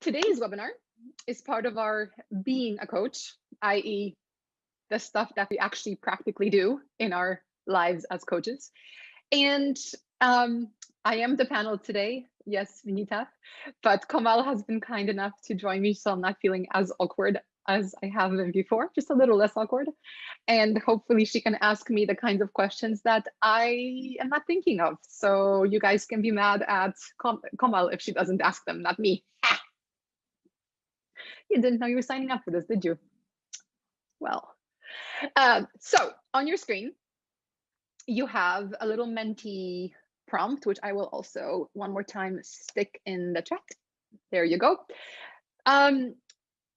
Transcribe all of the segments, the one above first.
Today's webinar is part of our being a coach, i.e. the stuff that we actually practically do in our lives as coaches. And I am the panel today. Yes, Vinita, but Kamal has been kind enough to join me, so I'm not feeling as awkward as I have been before, just a little less awkward. And hopefully she can ask me the kinds of questions that I am not thinking of. So you guys can be mad at Kamal if she doesn't ask them, not me. You didn't know you were signing up for this, did you? Well, so on your screen, you have a little Menti prompt, which I will also one more time stick in the chat. There you go.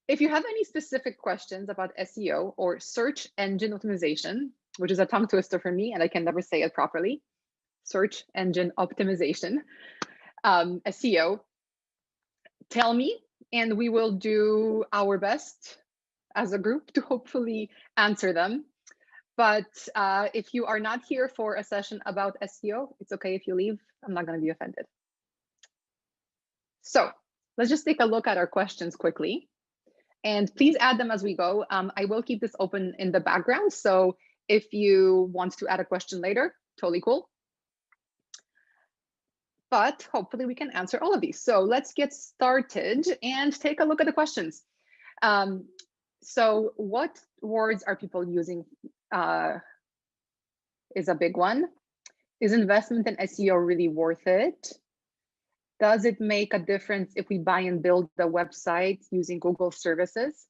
If you have any specific questions about SEO or search engine optimization, which is a tongue twister for me and I can never say it properly, search engine optimization, SEO, tell me and we will do our best as a group to hopefully answer them. But if you are not here for a session about SEO, it's okay if you leave. I'm not going to be offended. So let's just take a look at our questions quickly. And please add them as we go. I will keep this open in the background. So if you want to add a question later, totally cool. But hopefully we can answer all of these. So let's get started and take a look at the questions. So what words are people using is a big one. Is investment in SEO really worth it? Does it make a difference if we buy and build the website using Google services?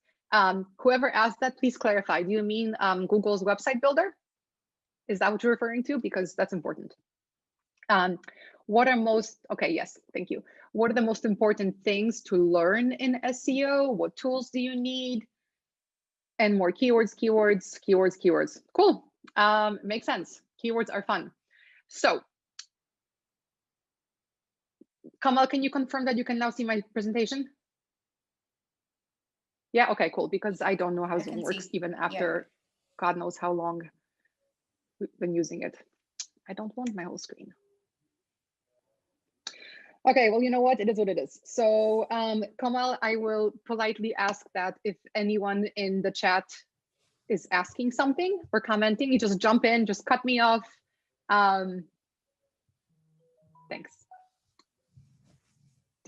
Whoever asked that, please clarify. Do you mean Google's website builder? Is that what you're referring to? Because that's important. What are most, okay, yes, thank you. What are the most important things to learn in SEO? What tools do you need? And more keywords, keywords, keywords, keywords. Cool, makes sense. Keywords are fun. So, Kamal, can you confirm that you can now see my presentation? Yeah, okay, cool, because I don't know how Zoom works even after God knows how long we've been using it. I don't want my whole screen. Okay, well, you know what? It is what it is. So, Kamal, I will politely ask that if anyone in the chat is asking something or commenting, you just jump in, just cut me off. Thanks.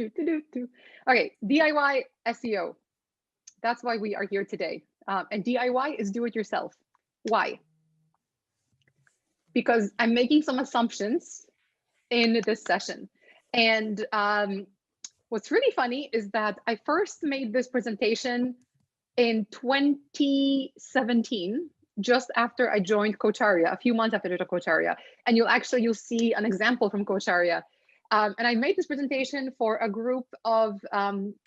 Okay, DIY SEO. That's why we are here today. And DIY is do it yourself. Why? Because I'm making some assumptions in this session. And what's really funny is that I first made this presentation in 2017, just after I joined Coacharya, a few months after I joined Coacharya. And you'll see an example from Coacharya. And I made this presentation for a group of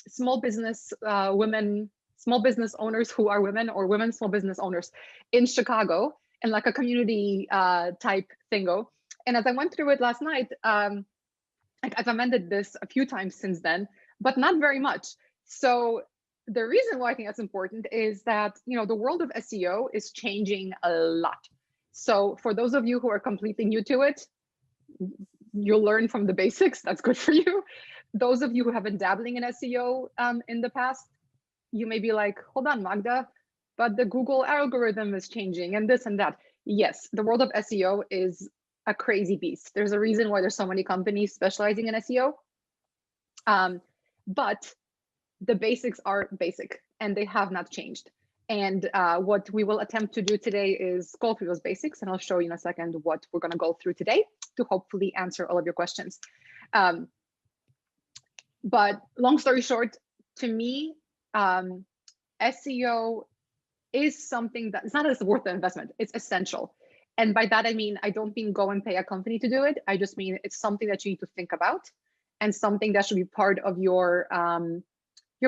small business women, small business owners who are women or women small business owners in Chicago, and like a community type thingo. And as I went through it last night, I've amended this a few times since then, but not very much. So the reason why I think that's important is that, you know, the world of SEO is changing a lot. So for those of you who are completely new to it, you'll learn from the basics. That's good for you. Those of you who have been dabbling in SEO in the past, you may be like, hold on, Magda, but the Google algorithm is changing and this and that. Yes, the world of SEO is a crazy beast. There's a reason why there's so many companies specializing in SEO. But the basics are basic and they have not changed. And what we will attempt to do today is go through those basics, and I'll show you in a second what we're going to go through today to hopefully answer all of your questions. But long story short, to me, SEO is something that it's not as worth the investment, it's essential. And by that, I mean, I don't mean go and pay a company to do it. I just mean it's something that you need to think about and something that should be part of your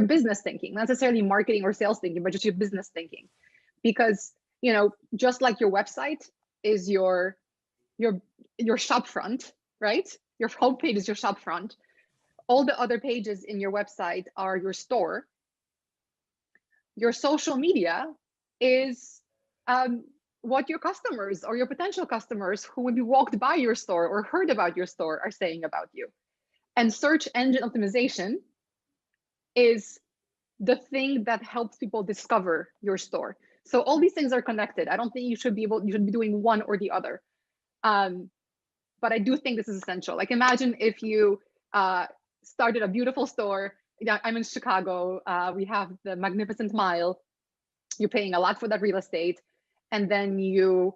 business thinking, not necessarily marketing or sales thinking, but just your business thinking. Because, you know, just like your website is your shop front, right? Your homepage is your shop front. All the other pages in your website are your store. Your social media is what your customers or your potential customers who maybe walked by your store or heard about your store are saying about you. And search engine optimization is the thing that helps people discover your store. So all these things are connected. I don't think you should be doing one or the other. But I do think this is essential. Like imagine if you started a beautiful store. Yeah, I'm in Chicago. We have the Magnificent Mile. You're paying a lot for that real estate, and then you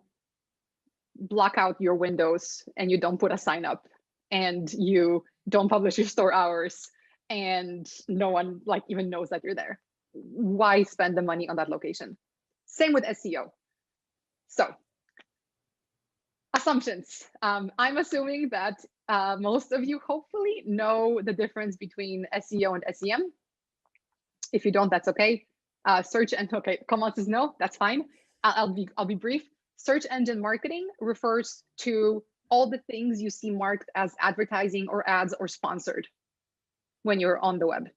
block out your windows and you don't put a sign up, and you don't publish your store hours, and no one like even knows that you're there. Why spend the money on that location? Same with SEO. So assumptions. I'm assuming that most of you hopefully know the difference between SEO and SEM. If you don't, that's okay. Search and okay, Kamal says no, that's fine. I'll be brief. Search engine marketing refers to all the things you see marked as advertising or ads or sponsored when you're on the web.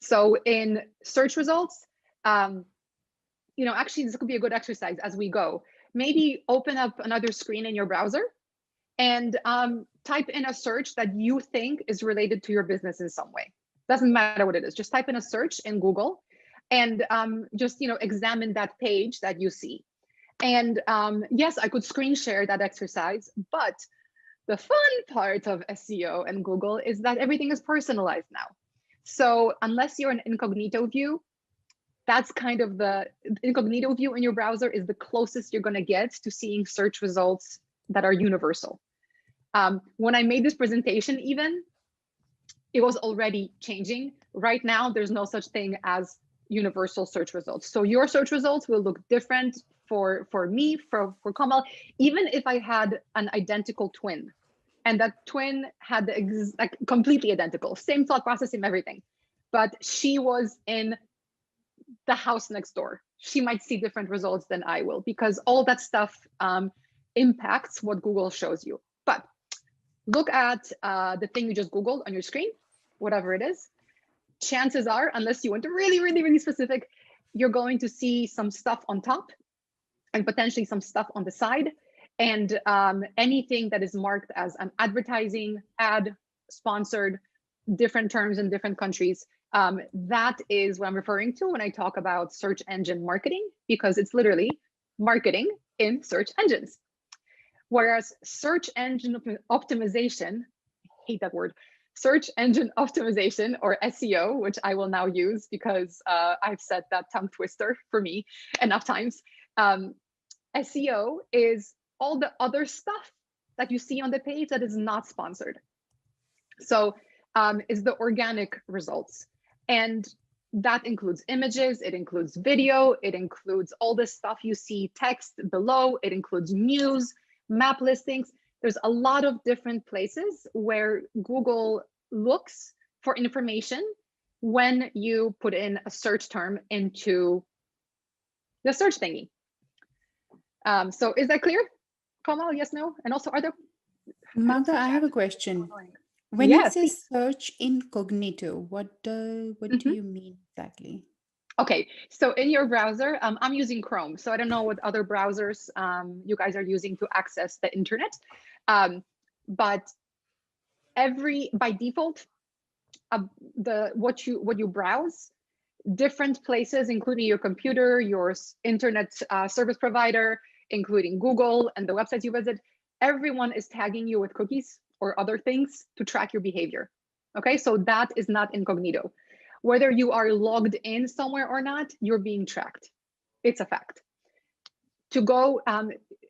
So in search results, actually this could be a good exercise as we go. Maybe open up another screen in your browser and type in a search that you think is related to your business in some way. Doesn't matter what it is. Just type in a search in Google and just examine that page that you see. And yes, I could screen share that exercise, but the fun part of SEO and Google is that everything is personalized now. So unless you're an incognito view, that's kind of the incognito view in your browser is the closest you're going to get to seeing search results that are universal. When I made this presentation, even, it was already changing. Right now, there's no such thing as universal search results. So your search results will look different for me, for Kamal, even if I had an identical twin, and that twin had like completely identical, same thought process, same everything, but she was in the house next door. She might see different results than I will, because all that stuff impacts what Google shows you. But look at the thing you just Googled on your screen, whatever it is. Chances are, unless you went really, really, really specific, you're going to see some stuff on top and potentially some stuff on the side. And anything that is marked as an advertising, ad, sponsored, different terms in different countries, that is what I'm referring to when I talk about search engine marketing, because it's literally marketing in search engines. Whereas search engine optimization, I hate that word, search engine optimization, or SEO, which I will now use because I've said that tongue twister for me enough times. SEO is all the other stuff that you see on the page that is not sponsored. So it's the organic results. And that includes images, it includes video, it includes all the stuff you see text below, it includes news, map listings. There's a lot of different places where Google looks for information when you put in a search term into the search thingy. So is that clear? Kamal, yes, no? And also, are there... Magda, I have a question. When it says search incognito, what do you mean exactly? Okay, so in your browser, I'm using Chrome, so I don't know what other browsers you guys are using to access the internet, but by default, what you browse, different places, including your computer, your internet service provider, including Google and the websites you visit, everyone is tagging you with cookies or other things to track your behavior. Okay, so that is not incognito. Whether you are logged in somewhere or not, you're being tracked. It's a fact. To go,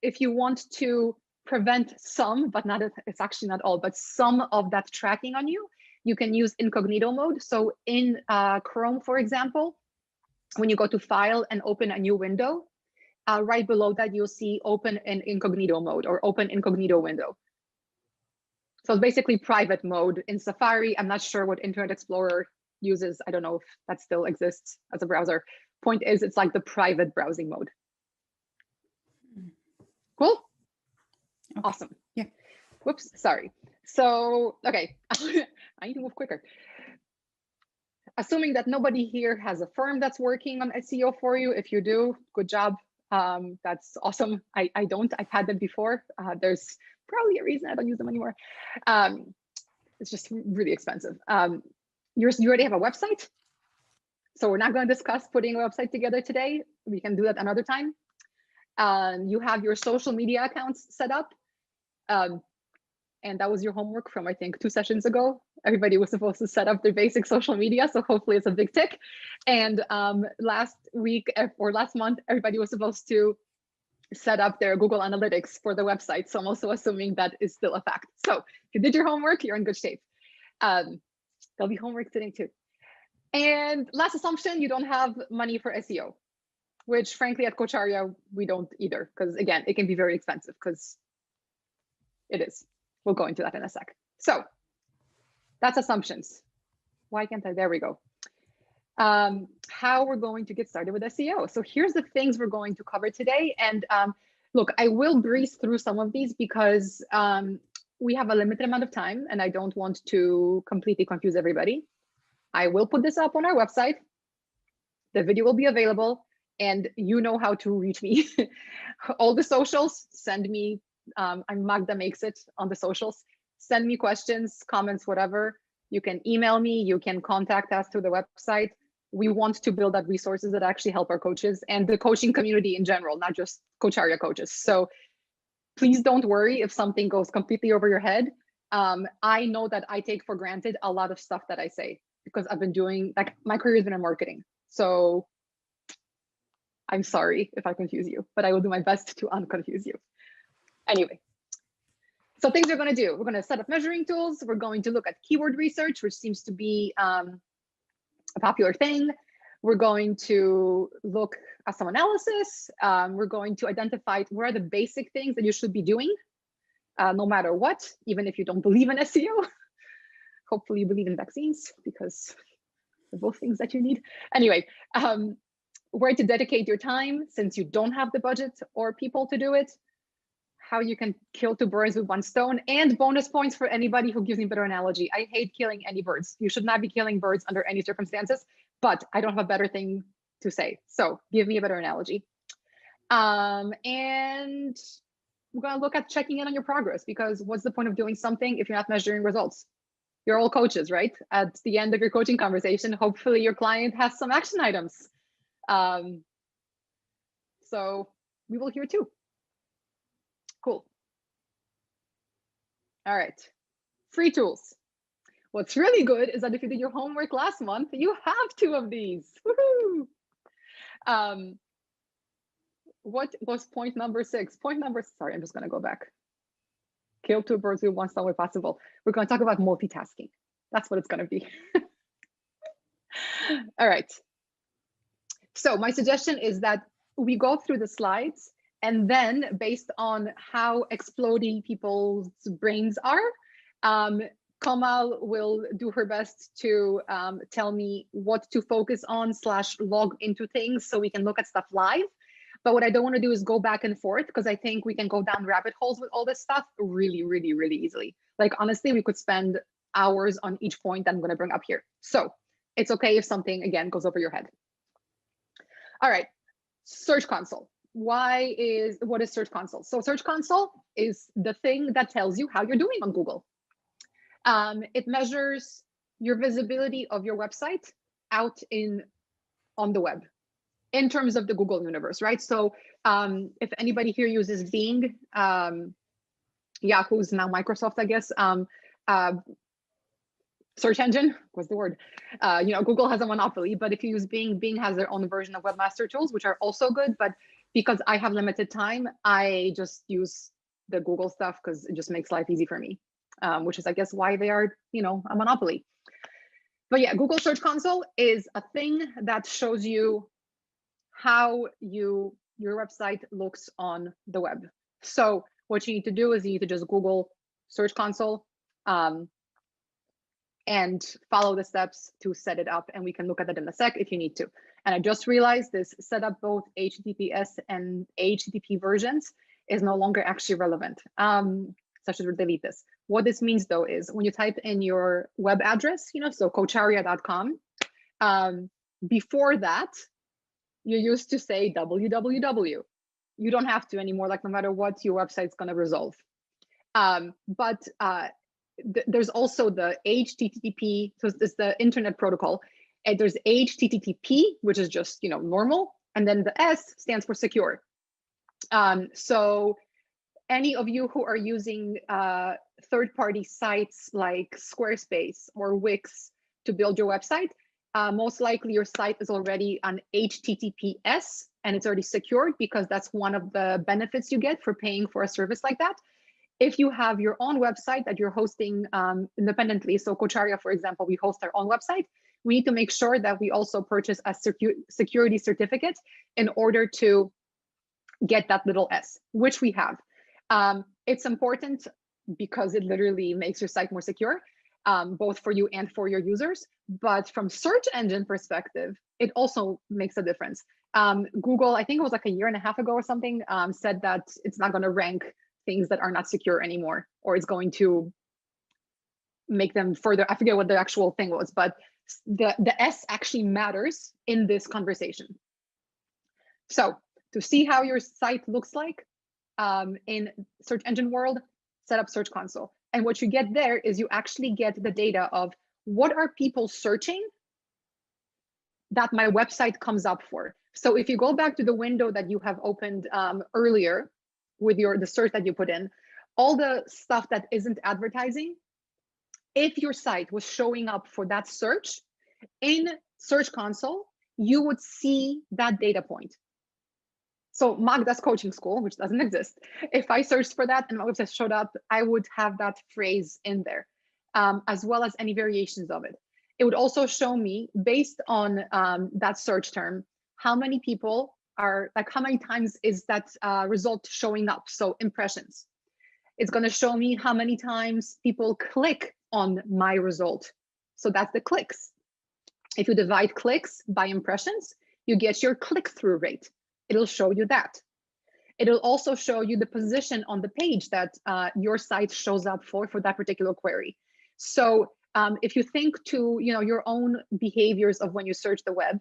if you want to prevent some, but not, it's actually not all, but some of that tracking on you, you can use incognito mode. So in Chrome, for example, when you go to File and open a new window, right below that, you'll see Open in Incognito mode or Open Incognito window. So it's basically private mode in Safari. I'm not sure what Internet Explorer uses. I don't know if that still exists as a browser. Point is, it's like the private browsing mode. Cool? Okay. Awesome. Yeah. Whoops, sorry. So, okay, I need to move quicker. Assuming that nobody here has a firm that's working on SEO for you. If you do, good job. That's awesome. I don't, I've had them before. There's probably a reason I don't use them anymore. It's just really expensive. You already have a website? So we're not going to discuss putting a website together today. We can do that another time. You have your social media accounts set up. And that was your homework from, I think, 2 sessions ago. Everybody was supposed to set up their basic social media. So hopefully it's a big tick. And last week or last month, everybody was supposed to set up their Google Analytics for the website. So I'm also assuming that is still a fact. So if you did your homework, you're in good shape. There'll be homework today too. And last assumption, you don't have money for SEO, which frankly at Coacharya, we don't either. Because again, it can be very expensive because it is. We'll go into that in a sec. So that's assumptions. Why can't I? There we go. How we're going to get started with SEO. So here's the things we're going to cover today. And look, I will breeze through some of these because we have a limited amount of time and I don't want to completely confuse everybody. I will put this up on our website. The video will be available and you know how to reach me. All the socials, send me, I'm Magda Makes It on the socials. Send me questions, comments, whatever. You can email me, you can contact us through the website. We want to build up resources that actually help our coaches and the coaching community in general, not just Coacharya coaches. So please don't worry if something goes completely over your head. I know that I take for granted a lot of stuff that I say because I've been doing, like, my career has been in marketing. So I'm sorry if I confuse you, but I will do my best to unconfuse you. Anyway, so things we're going to do, we're going to set up measuring tools. We're going to look at keyword research, which seems to be a popular thing. We're going to look at some analysis. We're going to identify what are the basic things that you should be doing, no matter what, even if you don't believe in SEO. Hopefully you believe in vaccines because they're both things that you need. Anyway, where to dedicate your time since you don't have the budget or people to do it, how you can kill 2 birds with 1 stone, and bonus points for anybody who gives me a better analogy. I hate killing any birds. You should not be killing birds under any circumstances, but I don't have a better thing to say. So give me a better analogy. And we're going to look at checking in on your progress, because what's the point of doing something if you're not measuring results? You're all coaches, right? At the end of your coaching conversation, hopefully your client has some action items. So we will hear too. Cool. All right, free tools. What's really good is that if you did your homework last month, you have 2 of these. Woohoo! What was point number 6? Sorry, I'm just going to go back. Kill 2 birds with 1 stone if possible. We're going to talk about multitasking. That's what it's going to be. All right. So my suggestion is that we go through the slides, and then based on how exploding people's brains are, Kamal will do her best to tell me what to focus on / log into things so we can look at stuff live. But what I don't want to do is go back and forth, because I think we can go down rabbit holes with all this stuff really, really, really easily. Like, honestly, we could spend hours on each point that I'm going to bring up here. So it's okay if something, again, goes over your head. All right, Search Console. What is Search Console? So Search Console is the thing that tells you how you're doing on Google. It measures your visibility of your website out on the web, in terms of the Google universe, right? So if anybody here uses Bing, Yahoo's now Microsoft, I guess, search engine, what's the word? Google has a monopoly, but if you use Bing, Bing has their own version of Webmaster Tools, which are also good. But because I have limited time, I just use the Google stuff because it just makes life easy for me, which is, I guess, why they are, a monopoly. But yeah, Google Search Console is a thing that shows you how your website looks on the web. So what you need to do is you need to just Google Search Console and follow the steps to set it up, and we can look at it in a sec if you need to. And I just realized this set up both HTTPS and HTTP versions is no longer actually relevant. So I should delete this. What this means though is when you type in your web address, so coacharya.com, before that, you used to say www. You don't have to anymore, like no matter what your website's going to resolve. There's also the HTTP, so it's the internet protocol. And there's HTTP, which is just, you know, normal. And then the S stands for secure. So any of you who are using third-party sites like Squarespace or Wix to build your website, most likely your site is already on HTTPS and it's already secured, because that's one of the benefits you get for paying for a service like that. If you have your own website that you're hosting independently, so Coacharya, for example, we host our own website, we need to make sure that we also purchase a security certificate in order to get that little S, which we have. It's important because it literally makes your site more secure, both for you and for your users. But from search engine perspective, it also makes a difference. Google, I think it was like a year and a half ago or something, said that it's not going to rank things that are not secure anymore, or it's going to make them further. I forget what the actual thing was, but the S actually matters in this conversation. So to see how your site looks like in search engine world, set up Search Console. And what you get there is you actually get the data of what are people searching that my website comes up for. So if you go back to the window that you have opened earlier with the search that you put in, all the stuff that isn't advertising, if your site was showing up for that search in Search Console, you would see that data point. So Magda's coaching school, which doesn't exist, if I searched for that and my website showed up, I would have that phrase in there, as well as any variations of it. It would also show me, based on that search term, how many people are, like, how many times is that result showing up? So impressions. It's going to show me how many times people click on my result. So that's the clicks. If you divide clicks by impressions, you get your click-through rate. It'll show you that. It'll also show you the position on the page that your site shows up for that particular query. So if you think to your own behaviors of when you search the web,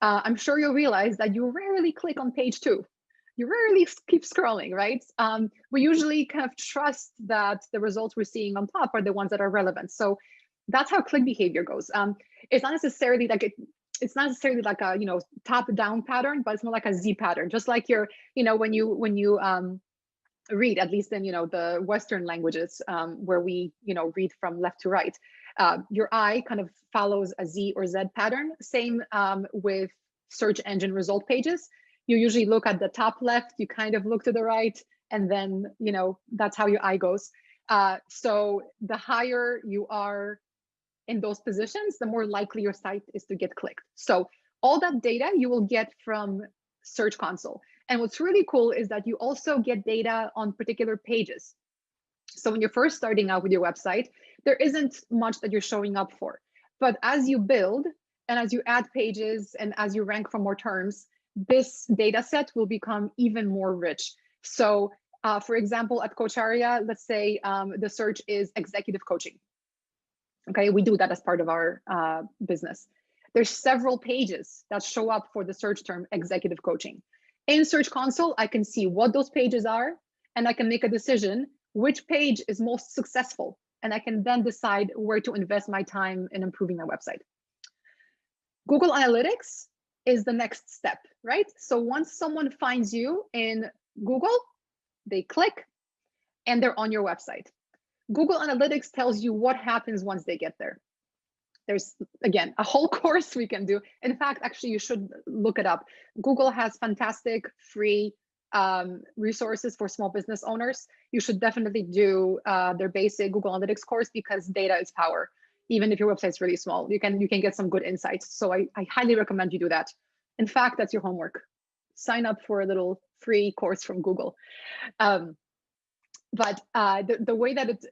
I'm sure you'll realize that you rarely click on page 2. You rarely keep scrolling, right? We usually kind of trust that the results we're seeing on top are the ones that are relevant. So that's how click behavior goes. It's not necessarily like it's not necessarily like a top-down pattern, but it's more like a Z pattern. Just like when you read, at least in the Western languages, where we read from left to right, your eye kind of follows a Z or Z pattern. Same with search engine result pages. You usually look at the top left, you kind of look to the right, and then that's how your eye goes. So the higher you are in those positions, the more likely your site is to get clicked. So all that data you will get from Search Console. And what's really cool is that you also get data on particular pages. So when you're first starting out with your website, there isn't much that you're showing up for. But as you build and as you add pages and as you rank for more terms, this data set will become even more rich. So for example, at Coacharya, let's say the search is executive coaching. Okay, we do that as part of our business. There's several pages that show up for the search term executive coaching. In Search Console, I can see what those pages are, and I can make a decision which page is most successful. And I can then decide where to invest my time in improving my website. Google Analytics is the next step, right? So once someone finds you in Google, they click and they're on your website. Google Analytics tells you what happens once they get there. There's, again, a whole course we can do. In fact, actually, you should look it up. Google has fantastic free resources for small business owners. You should definitely do their basic Google Analytics course, because data is power. Even if your website's really small, you can get some good insights. So I highly recommend you do that. In fact, that's your homework. Sign up for a little free course from Google. But the way that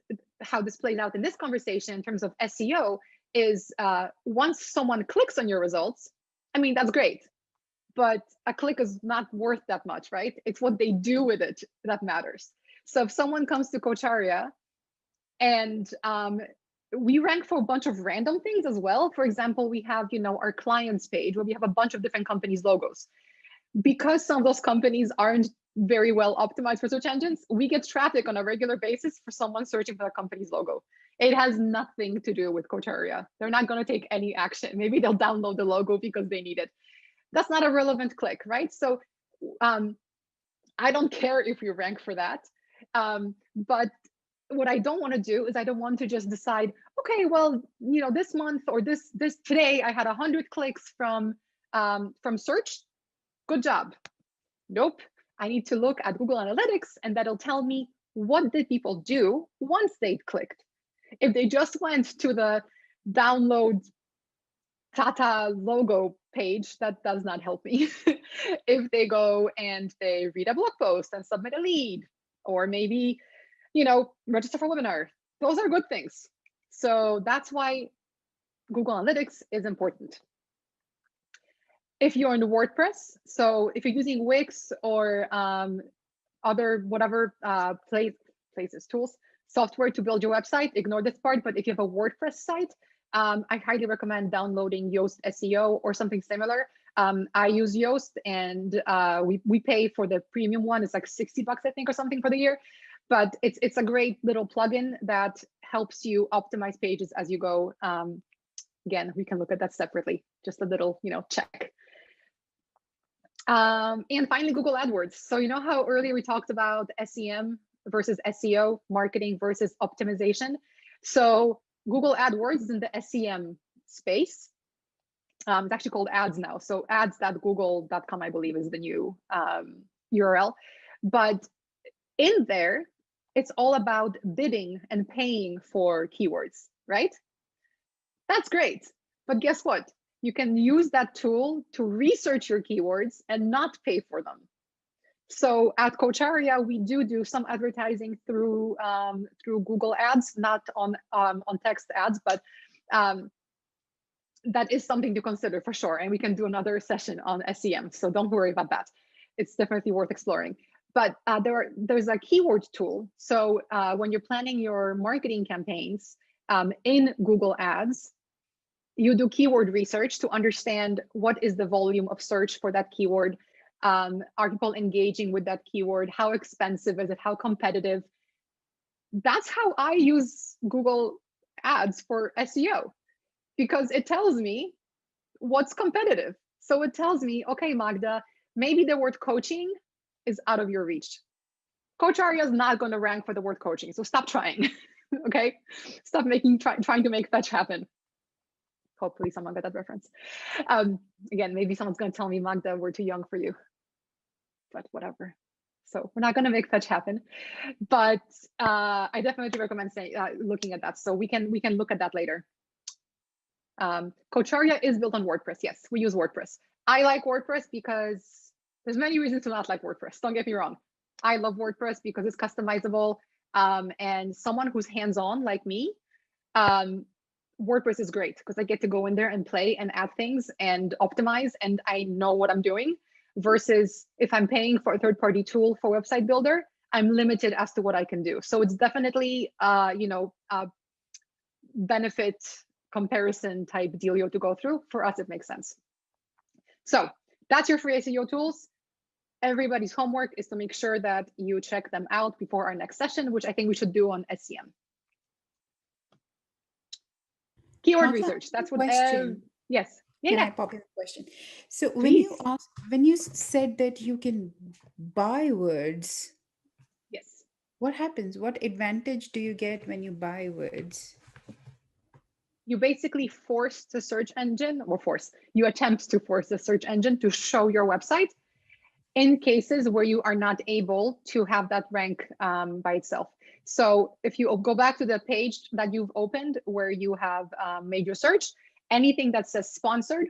how this plays out in this conversation in terms of SEO is once someone clicks on your results, I mean, that's great, but a click is not worth that much, right? It's what they do with it that matters. So if someone comes to Coacharya and we rank for a bunch of random things as well. For example, we have our clients page where we have a bunch of different companies' logos. Because some of those companies aren't very well optimized for search engines, we get traffic on a regular basis for someone searching for a company's logo. It has nothing to do with Coacharya. They're not going to take any action. Maybe they'll download the logo because they need it. That's not a relevant click, right? So I don't care if you rank for that. But what I don't want to do is I don't want to just decide, okay, well, this month or this today I had 100 clicks from search. Good job. Nope. I need to look at Google Analytics, and that'll tell me what did people do once they clicked. If they just went to the download Tata logo page, that does not help me. If they go and they read a blog post and submit a lead, or maybe, register for a webinar, those are good things. So that's why Google Analytics is important. If you're in WordPress, so if you're using Wix or other whatever places, tools, software to build your website, ignore this part. But if you have a WordPress site, I highly recommend downloading Yoast SEO or something similar. I use Yoast, and we pay for the premium one. It's like $60, I think, or something for the year. But it's a great little plugin that helps you optimize pages as you go. Again, we can look at that separately. Just a little, check. And finally, Google AdWords. So you know how earlier we talked about SEM versus SEO, marketing versus optimization. So Google AdWords is in the SEM space. It's actually called ads now. So ads.google.com, I believe, is the new URL. But in there, it's all about bidding and paying for keywords, right? That's great. But guess what? You can use that tool to research your keywords and not pay for them. So at Coacharya, we do some advertising through Google Ads, not on text ads, but that is something to consider for sure. And we can do another session on SEM, so don't worry about that. It's definitely worth exploring. But there's a keyword tool. So when you're planning your marketing campaigns in Google Ads, you do keyword research to understand what is the volume of search for that keyword. Are people engaging with that keyword? How expensive is it? How competitive? That's how I use Google Ads for SEO, because it tells me what's competitive. So it tells me, okay, Magda, maybe the word coaching is out of your reach. Coacharya is not going to rank for the word coaching, so stop trying. Okay, stop trying to make fetch happen. Hopefully someone got that reference. Again, maybe someone's going to tell me, Magda, we're too young for you, but whatever. So we're not going to make fetch happen, but I definitely recommend looking at that. So we can look at that later. Coacharya is built on WordPress. Yes, we use WordPress. I like WordPress because there's many reasons to not like WordPress. Don't get me wrong. I love WordPress because it's customizable, and someone who's hands-on like me, WordPress is great because I get to go in there and play and add things and optimize, and I know what I'm doing. Versus if I'm paying for a third-party tool for website builder, I'm limited as to what I can do. So it's definitely, benefit comparison type dealio to go through. For us, it makes sense. So that's your free SEO tools. Everybody's homework is to make sure that you check them out before our next session, which I think we should do on SEM. Keyword research. That's what. Yes. Can I pop in a question? So when you said that you can buy words, yes, what happens? What advantage do you get when you buy words? You basically force the search engine, or you attempt to force the search engine to show your website in cases where you are not able to have that rank by itself. So if you go back to the page that you've opened where you have made your search, anything that says sponsored,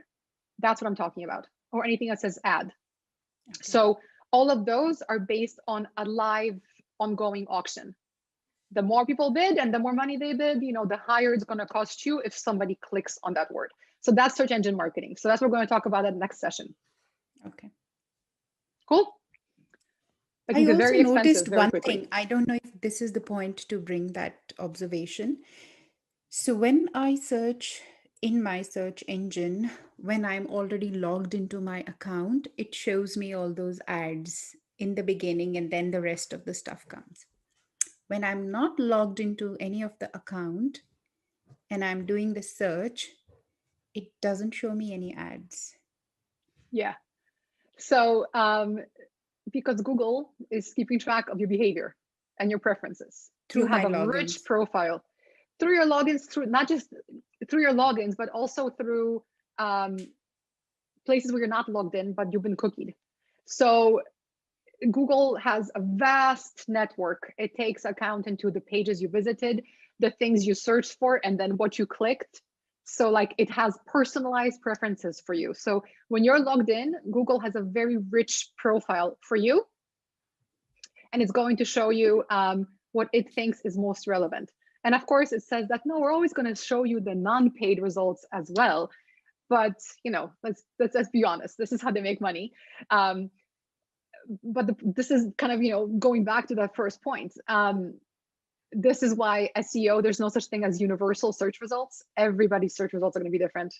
that's what I'm talking about, or anything that says ad. Okay. So all of those are based on a live ongoing auction. The more people bid and the more money they bid, the higher it's going to cost you if somebody clicks on that word. So that's search engine marketing. So that's what we're going to talk about at the next session. Okay. Cool. But I also noticed one thing. I don't know if this is the point to bring that observation. So when I search in my search engine, when I'm already logged into my account, it shows me all those ads in the beginning, and then the rest of the stuff comes. When I'm not logged into any of the account and I'm doing the search, it doesn't show me any ads. Yeah. So because Google is keeping track of your behavior and your preferences. You Through have my a logins. rich profile through your logins, through not just through your logins, but also through places where you're not logged in, but you've been cookied. So Google has a vast network. It takes account into the pages you visited, the things you searched for, and then what you clicked. So like it has personalized preferences for you. So when you're logged in, Google has a very rich profile for you. And it's going to show you what it thinks is most relevant. And of course, it says that, no, we're always going to show you the non-paid results as well. But, you know, let's be honest, this is how they make money. But this is kind of, you know, going back to that first point. This is why SEO, there's no such thing as universal search results. Everybody's search results are going to be different,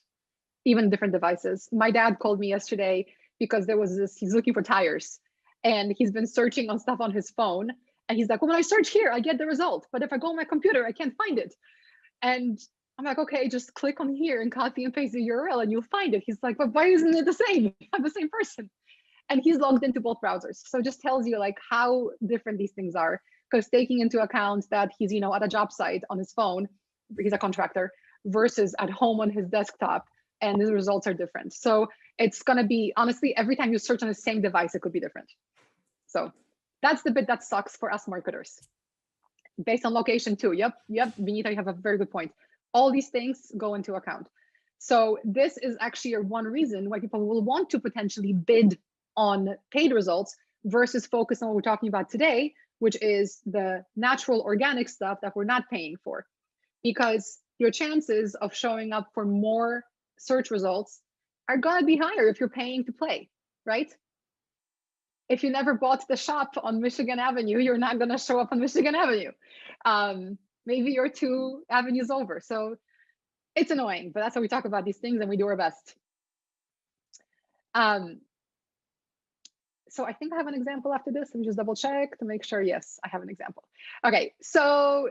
even different devices. My dad called me yesterday because there was this, he's looking for tires and he's been searching on stuff on his phone. And he's like, well, when I search here, I get the result. But if I go on my computer, I can't find it. And I'm like, okay, just click on here and copy and paste the URL and you'll find it. He's like, but why isn't it the same? I'm the same person. And he's logged into both browsers. So it just tells you like how different these things are, because taking into account that he's, you know, at a job site on his phone, he's a contractor, versus at home on his desktop, and the results are different. So it's going to be, honestly, every time you search on the same device, it could be different. So that's the bit that sucks for us marketers. Based on location too. Yep, Benita, you have a very good point. All these things go into account. So this is actually one reason why people will want to potentially bid on paid results versus focus on what we're talking about today, which is the natural organic stuff that we're not paying for. Because your chances of showing up for more search results are going to be higher if you're paying to play, right? If you never bought the shop on Michigan Avenue, you're not going to show up on Michigan Avenue. Maybe you're 2 avenues over. So it's annoying, but that's how we talk about these things and we do our best. So I think I have an example after this. Let me just double check to make sure. Yes, I have an example. Okay, so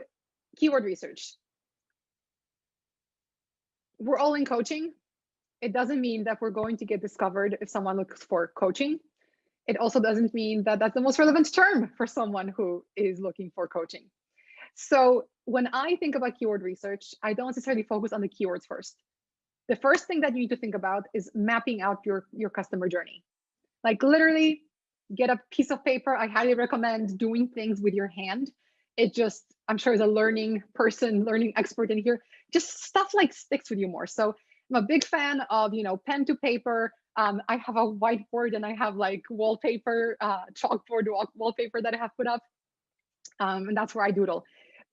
keyword research. We're all in coaching. It doesn't mean that we're going to get discovered if someone looks for coaching. It also doesn't mean that that's the most relevant term for someone who is looking for coaching. So when I think about keyword research, I don't necessarily focus on the keywords first. The first thing that you need to think about is mapping out your customer journey. Like literally get a piece of paper. I highly recommend doing things with your hand. It just, I'm sure as a learning person, learning expert in here, just stuff like sticks with you more. So I'm a big fan of, you know, pen to paper. I have a whiteboard and I have like wallpaper, chalkboard wallpaper that I have put up. And that's where I doodle.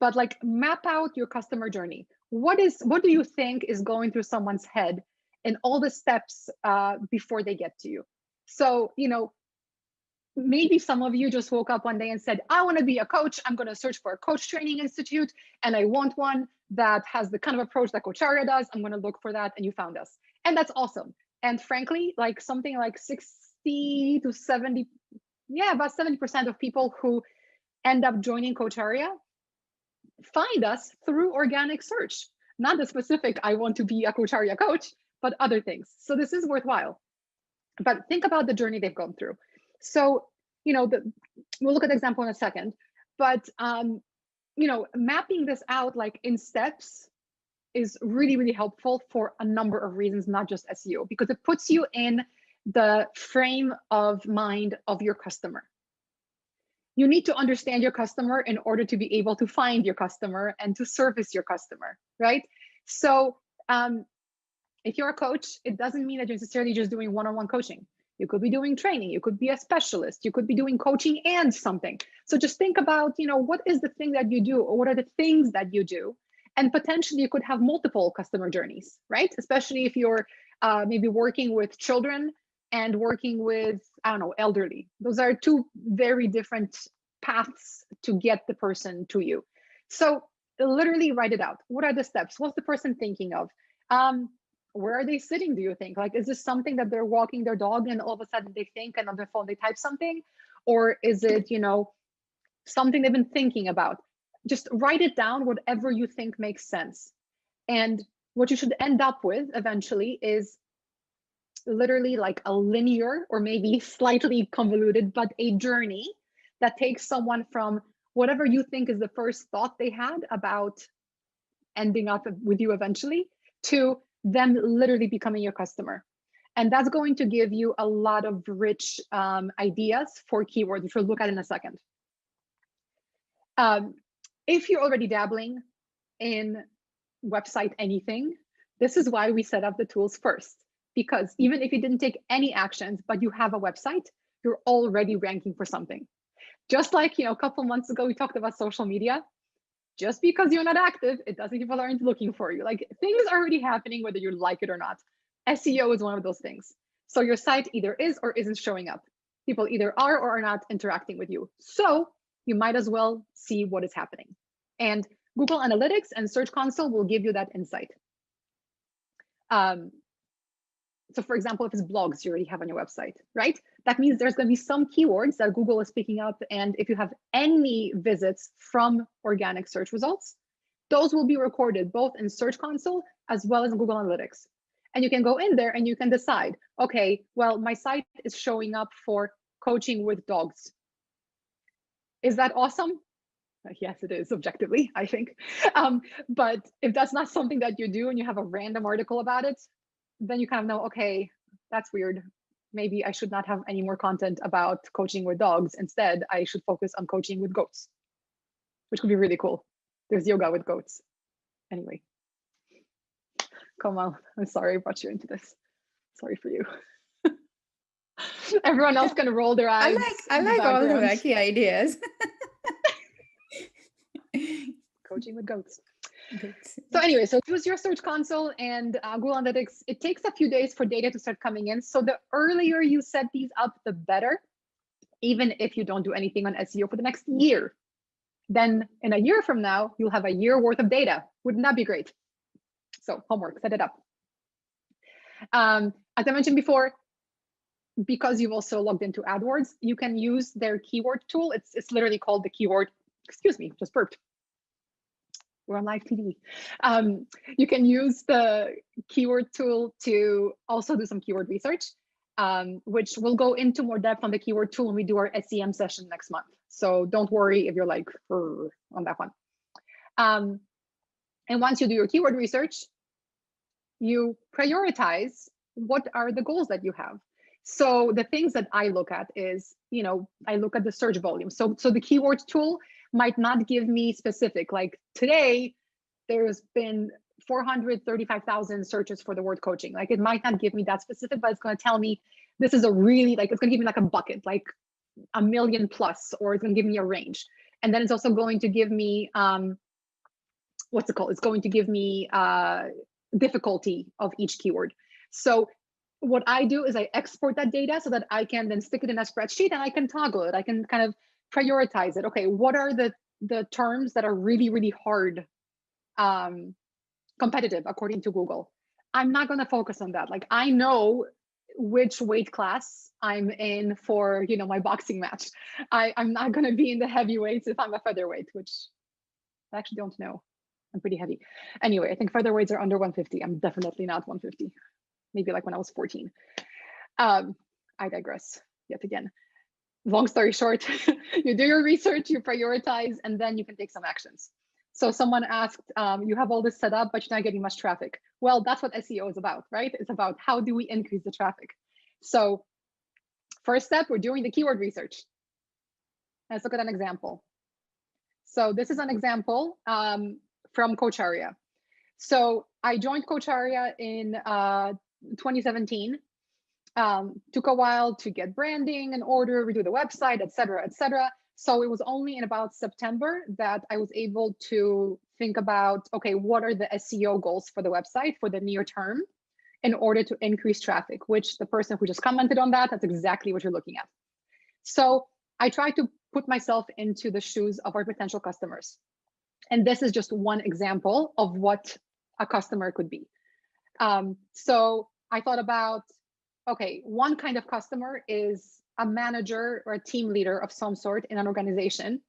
But like map out your customer journey. What do you think is going through someone's head and all the steps before they get to you? So, you know, maybe some of you just woke up one day and said, I want to be a coach. I'm going to search for a coach training institute. And I want one that has the kind of approach that Coacharya does. I'm going to look for that. And you found us. And that's awesome. And frankly, like something like 60 to 70, yeah, about 70% of people who end up joining Coacharya find us through organic search, not the specific, I want to be a Coacharya coach, but other things. So this is worthwhile. But think about the journey they've gone through. So, you know, we'll look at the example in a second, but, you know, mapping this out like in steps is really, really helpful for a number of reasons, not just SEO, because it puts you in the frame of mind of your customer. You need to understand your customer in order to be able to find your customer and to service your customer, right? So if you're a coach, it doesn't mean that you're necessarily just doing one-on-one coaching. You could be doing training, you could be a specialist, you could be doing coaching and something. So just think about, you know, what is the thing that you do, or what are the things that you do? And potentially you could have multiple customer journeys, right? Especially if you're maybe working with children and working with, I don't know, elderly. Those are 2 very different paths to get the person to you. So literally write it out. What are the steps? What's the person thinking of? Where are they sitting, do you think? Like, is this something that they're walking their dog and all of a sudden they think and on their phone they type something? Or is it, you know, something they've been thinking about? just write it down, whatever you think makes sense. And what you should end up with eventually is literally like a linear or maybe slightly convoluted, but a journey that takes someone from whatever you think is the first thought they had about ending up with you eventually to them literally becoming your customer. And that's going to give you a lot of rich ideas for keywords, which we'll look at in a second. If you're already dabbling in website anything, this is why we set up the tools first. Because even if you didn't take any actions, but you have a website, you're already ranking for something. Just like, a couple months ago, we talked about social media. Just because you're not active, it doesn't mean people aren't looking for you. Like, things are already happening, whether you like it or not. SEO is one of those things. So your site either is or isn't showing up. People either are or are not interacting with you. So you might as well see what is happening. And Google Analytics and Search Console will give you that insight. So for example, if it's blogs you already have on your website, right? That means there's going to be some keywords that Google is picking up. And if you have any visits from organic search results, those will be recorded both in Search Console as well as in Google Analytics. And you can go in there and you can decide, okay, well, my site is showing up for coaching with dogs. Is that awesome? Yes, it is objectively, I think. But if that's not something that you do and you have a random article about it, then you kind of know, okay, that's weird. Maybe I should not have any more content about coaching with dogs. Instead, I should focus on coaching with goats, which could be really cool. There's yoga with goats. Anyway, Komal, I'm sorry I brought you into this. Sorry for you. Everyone else can roll their eyes. I like all the wacky ideas. Coaching with goats. So anyway, so choose your Search Console and Google Analytics. It takes a few days for data to start coming in. So the earlier you set these up, the better, even if you don't do anything on SEO for the next year. Then in a year from now, you'll have a year worth of data. Wouldn't that be great? So homework, set it up. As I mentioned before, because you've also logged into AdWords, you can use their keyword tool. It's literally called the keyword, excuse me, just burped. We're on live TV. You can use the keyword tool to also do some keyword research, which we'll go into more depth on the keyword tool when we do our SEM session next month. So don't worry if you're like on that one. And once you do your keyword research, you prioritize what are the goals that you have. So the things that I look at is, I look at the search volume. So the keyword tool might not give me specific, like today, there's been 435,000 searches for the word coaching. Like it might not give me that specific, but it's going to tell me this is a really, like, it's going to give me like a bucket, like 1 million plus, or it's going to give me a range. And then it's also going to give me, what's it called? It's going to give me difficulty of each keyword. So what I do is I export that data so that I can then stick it in a spreadsheet and I can toggle it. I can kind of prioritize it. Okay, what are the terms that are really, really hard competitive according to Google? I'm not going to focus on that. Like I know which weight class I'm in for, my boxing match. I'm not going to be in the heavyweights if I'm a featherweight, which I actually don't know. I'm pretty heavy. Anyway, I think featherweights are under 150. I'm definitely not 150. Maybe like when I was 14. I digress yet again. Long story short, you do your research, you prioritize, and then you can take some actions. So someone asked, you have all this set up, but you're not getting much traffic. Well, that's what SEO is about, right? It's about how do we increase the traffic. So first step, we're doing the keyword research. Let's look at an example. So this is an example from Coacharya. So I joined Coacharya in 2017. Took a while to get branding in order, redo the website, et cetera, et cetera. So it was only in about September that I was able to think about, okay, what are the SEO goals for the website for the near term in order to increase traffic, which the person who just commented on that's exactly what you're looking at. So I try to put myself into the shoes of our potential customers. And this is just one example of what a customer could be. So I thought about, okay, one kind of customer is a manager or a team leader of some sort in an organization.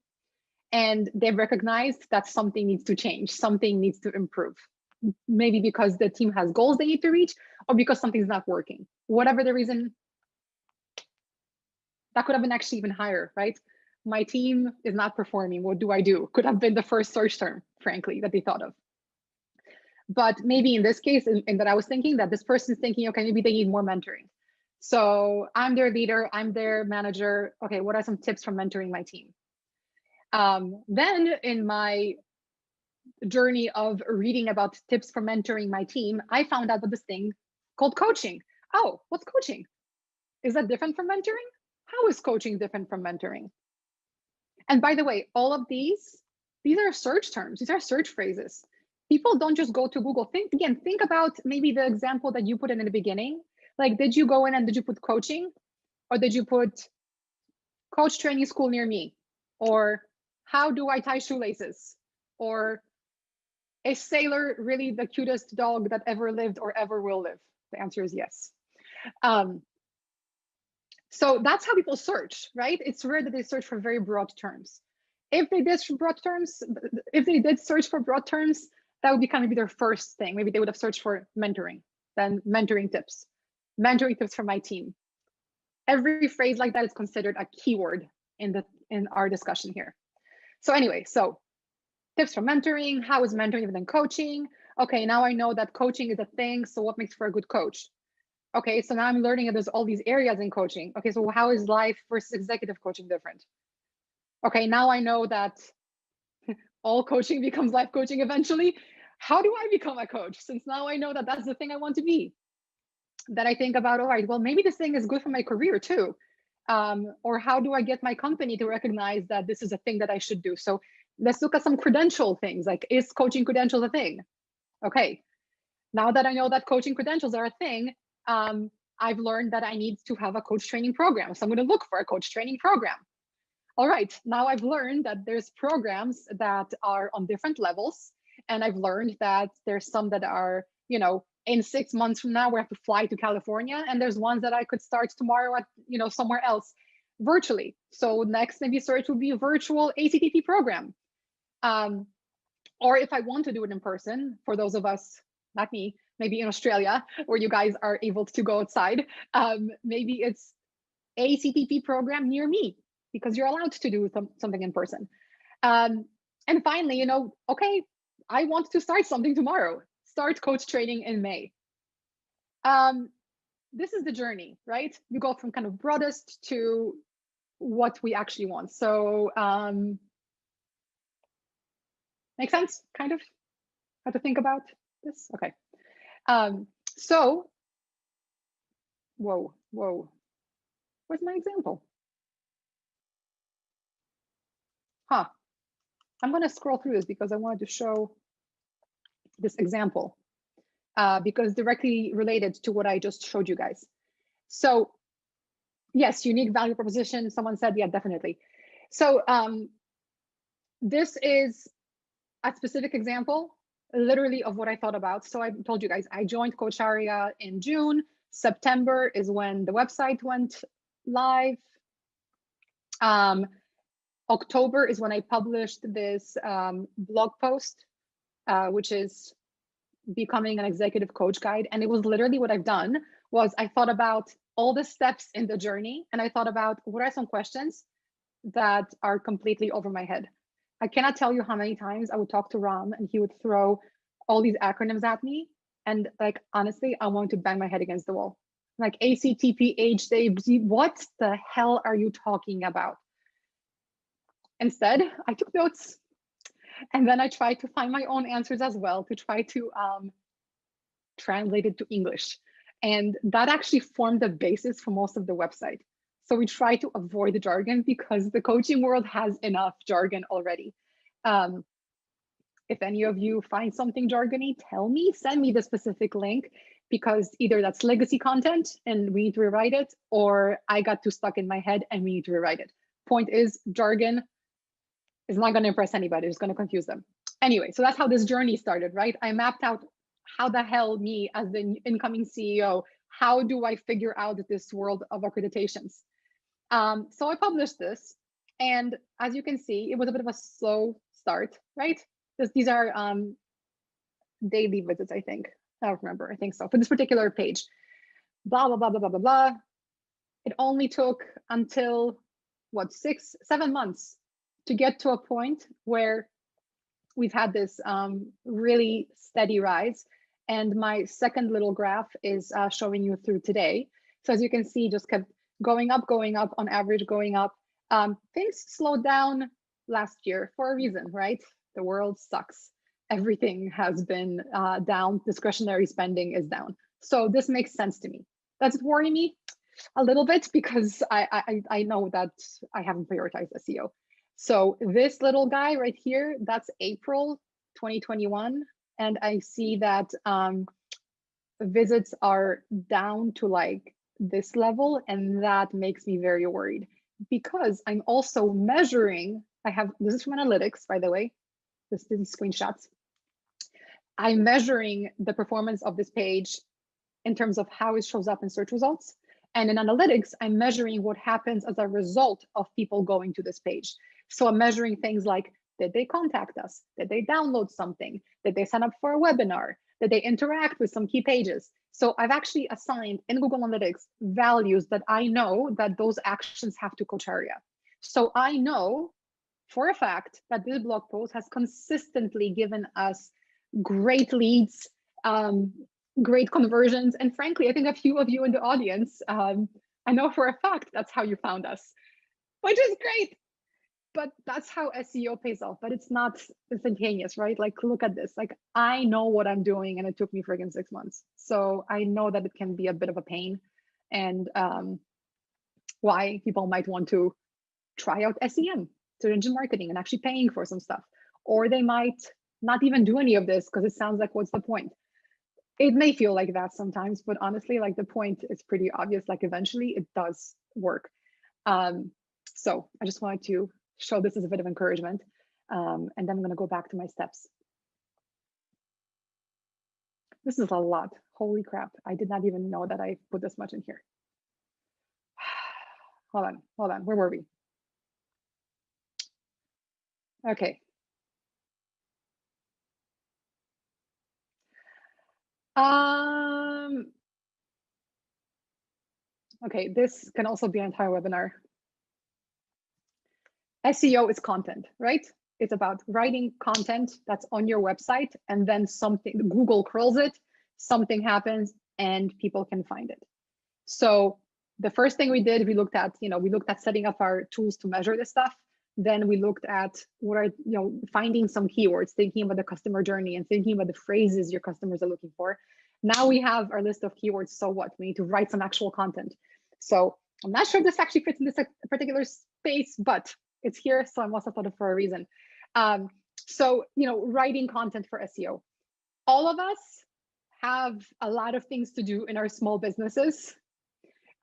and they've recognized that something needs to change, something needs to improve. Maybe because the team has goals they need to reach, or because something's not working. Whatever the reason, that could have been actually even higher, right? My team is not performing. What do I do? Could have been the first search term, frankly, that they thought of. But maybe in this case, in that I was thinking that this person's thinking, okay, maybe they need more mentoring. So I'm their leader, I'm their manager. Okay, what are some tips for mentoring my team? Then in my journey of reading about tips for mentoring my team, I found out about this thing called coaching. Oh, what's coaching? Is that different from mentoring? How is coaching different from mentoring? And by the way, all of these are search terms. These are search phrases. People don't just go to Google. Think about maybe the example that you put in the beginning. Like, did you go in and did you put coaching? Or did you put coach training school near me? Or how do I tie shoelaces? Or is Sailor really the cutest dog that ever lived or ever will live? The answer is yes. So that's how people search, right? It's rare that they search for very broad terms. If they did search for broad terms, that would be kind of be their first thing. Maybe they would have searched for mentoring, then mentoring tips for my team. Every phrase like that is considered a keyword in our discussion here. So anyway, so tips for mentoring. How is mentoring different than coaching? Okay, now I know that coaching is a thing. So what makes for a good coach? Okay, so now I'm learning that there's all these areas in coaching. Okay, so how is life versus executive coaching different? Okay, now I know that all coaching becomes life coaching eventually. How do I become a coach? Since now I know that that's the thing I want to be. Then I think about, all right, well, maybe this thing is good for my career too. Or how do I get my company to recognize that this is a thing that I should do? So let's look at some credential things, like, is coaching credentials a thing? Okay, now that I know that coaching credentials are a thing, I've learned that I need to have a coach training program. So I'm going to look for a coach training program. All right, now I've learned that there's programs that are on different levels. And I've learned that there's some that are, in 6 months from now, we have to fly to California. And there's ones that I could start tomorrow at, somewhere else virtually. So next maybe search would be a virtual ACTP program. Or if I want to do it in person, for those of us, not me, maybe in Australia, where you guys are able to go outside, maybe it's ACTP program near me, because you're allowed to do something in person. And finally, okay, I want to start something tomorrow. Start coach training in May. This is the journey, right? You go from kind of broadest to what we actually want. So make sense, kind of, how to think about this? Okay. So, whoa. Where's my example? I'm going to scroll through this because I wanted to show this example because directly related to what I just showed you guys. So yes, unique value proposition. Someone said, yeah, definitely. So this is a specific example, literally, of what I thought about. So I told you guys, I joined Coacharya in June. September is when the website went live. October is when I published this blog post, which is becoming an executive coach guide. And it was literally what I've done was I thought about all the steps in the journey. And I thought about what are some questions that are completely over my head. I cannot tell you how many times I would talk to Ram and he would throw all these acronyms at me. And like, honestly, I wanted to bang my head against the wall. Like ACTP, HDAB, what the hell are you talking about? Instead, I took notes and then I tried to find my own answers as well to try to translate it to English. And that actually formed the basis for most of the website. So we try to avoid the jargon because the coaching world has enough jargon already. If any of you find something jargony, tell me, send me the specific link, because either that's legacy content and we need to rewrite it, or I got too stuck in my head and we need to rewrite it. Point is, jargon is not going to impress anybody. It's going to confuse them. Anyway, so that's how this journey started, right? I mapped out how the hell me as the incoming CEO, how do I figure out this world of accreditations? So I published this, And as you can see, it was a bit of a slow start, right? These are daily visits, I think. I don't remember, I think so, for this particular page. Blah, blah, blah, blah, blah, blah, blah. It only took until, what, 7 months to get to a point where we've had this really steady rise. And my second little graph is showing you through today. So as you can see, just kept going up, on average, going up. Things slowed down last year for a reason, right? The world sucks. Everything has been down. Discretionary spending is down. So this makes sense to me. Does it worry me? A little bit, because I know that I haven't prioritized SEO. So this little guy right here, that's April 2021. And I see that visits are down to like this level. And that makes me very worried, because I'm also measuring, this is from analytics, by the way, this is screenshots. I'm measuring the performance of this page in terms of how it shows up in search results. And in analytics, I'm measuring what happens as a result of people going to this page. So I'm measuring things like, did they contact us? Did they download something? Did they sign up for a webinar? Did they interact with some key pages? So I've actually assigned in Google Analytics values that I know that those actions have to Coacharya. So I know for a fact that this blog post has consistently given us great leads, great conversions. And frankly, I think a few of you in the audience, I know for a fact that's how you found us, which is great. But that's how SEO pays off, but it's not instantaneous, right? Like, look at this. Like, I know what I'm doing, and it took me friggin' 6 months. So I know that it can be a bit of a pain, and why people might want to try out SEM, search engine marketing, and actually paying for some stuff. Or they might not even do any of this because it sounds like, what's the point? It may feel like that sometimes, but honestly, like, the point is pretty obvious. Like, eventually it does work. So I just wanted to show this as a bit of encouragement. And then I'm going to go back to my steps. This is a lot. Holy crap. I did not even know that I put this much in here. Hold on. Where were we? Okay. Okay, this can also be an entire webinar. SEO is content, right? It's about writing content that's on your website, and then Google crawls it, something happens, and people can find it. So the first thing we did, we looked at setting up our tools to measure this stuff. Then we looked at finding some keywords, thinking about the customer journey and thinking about the phrases your customers are looking for. Now we have our list of keywords. So what? We need to write some actual content. So I'm not sure if this actually fits in this particular space, but it's here, so I must have thought it for a reason. So writing content for SEO. All of us have a lot of things to do in our small businesses.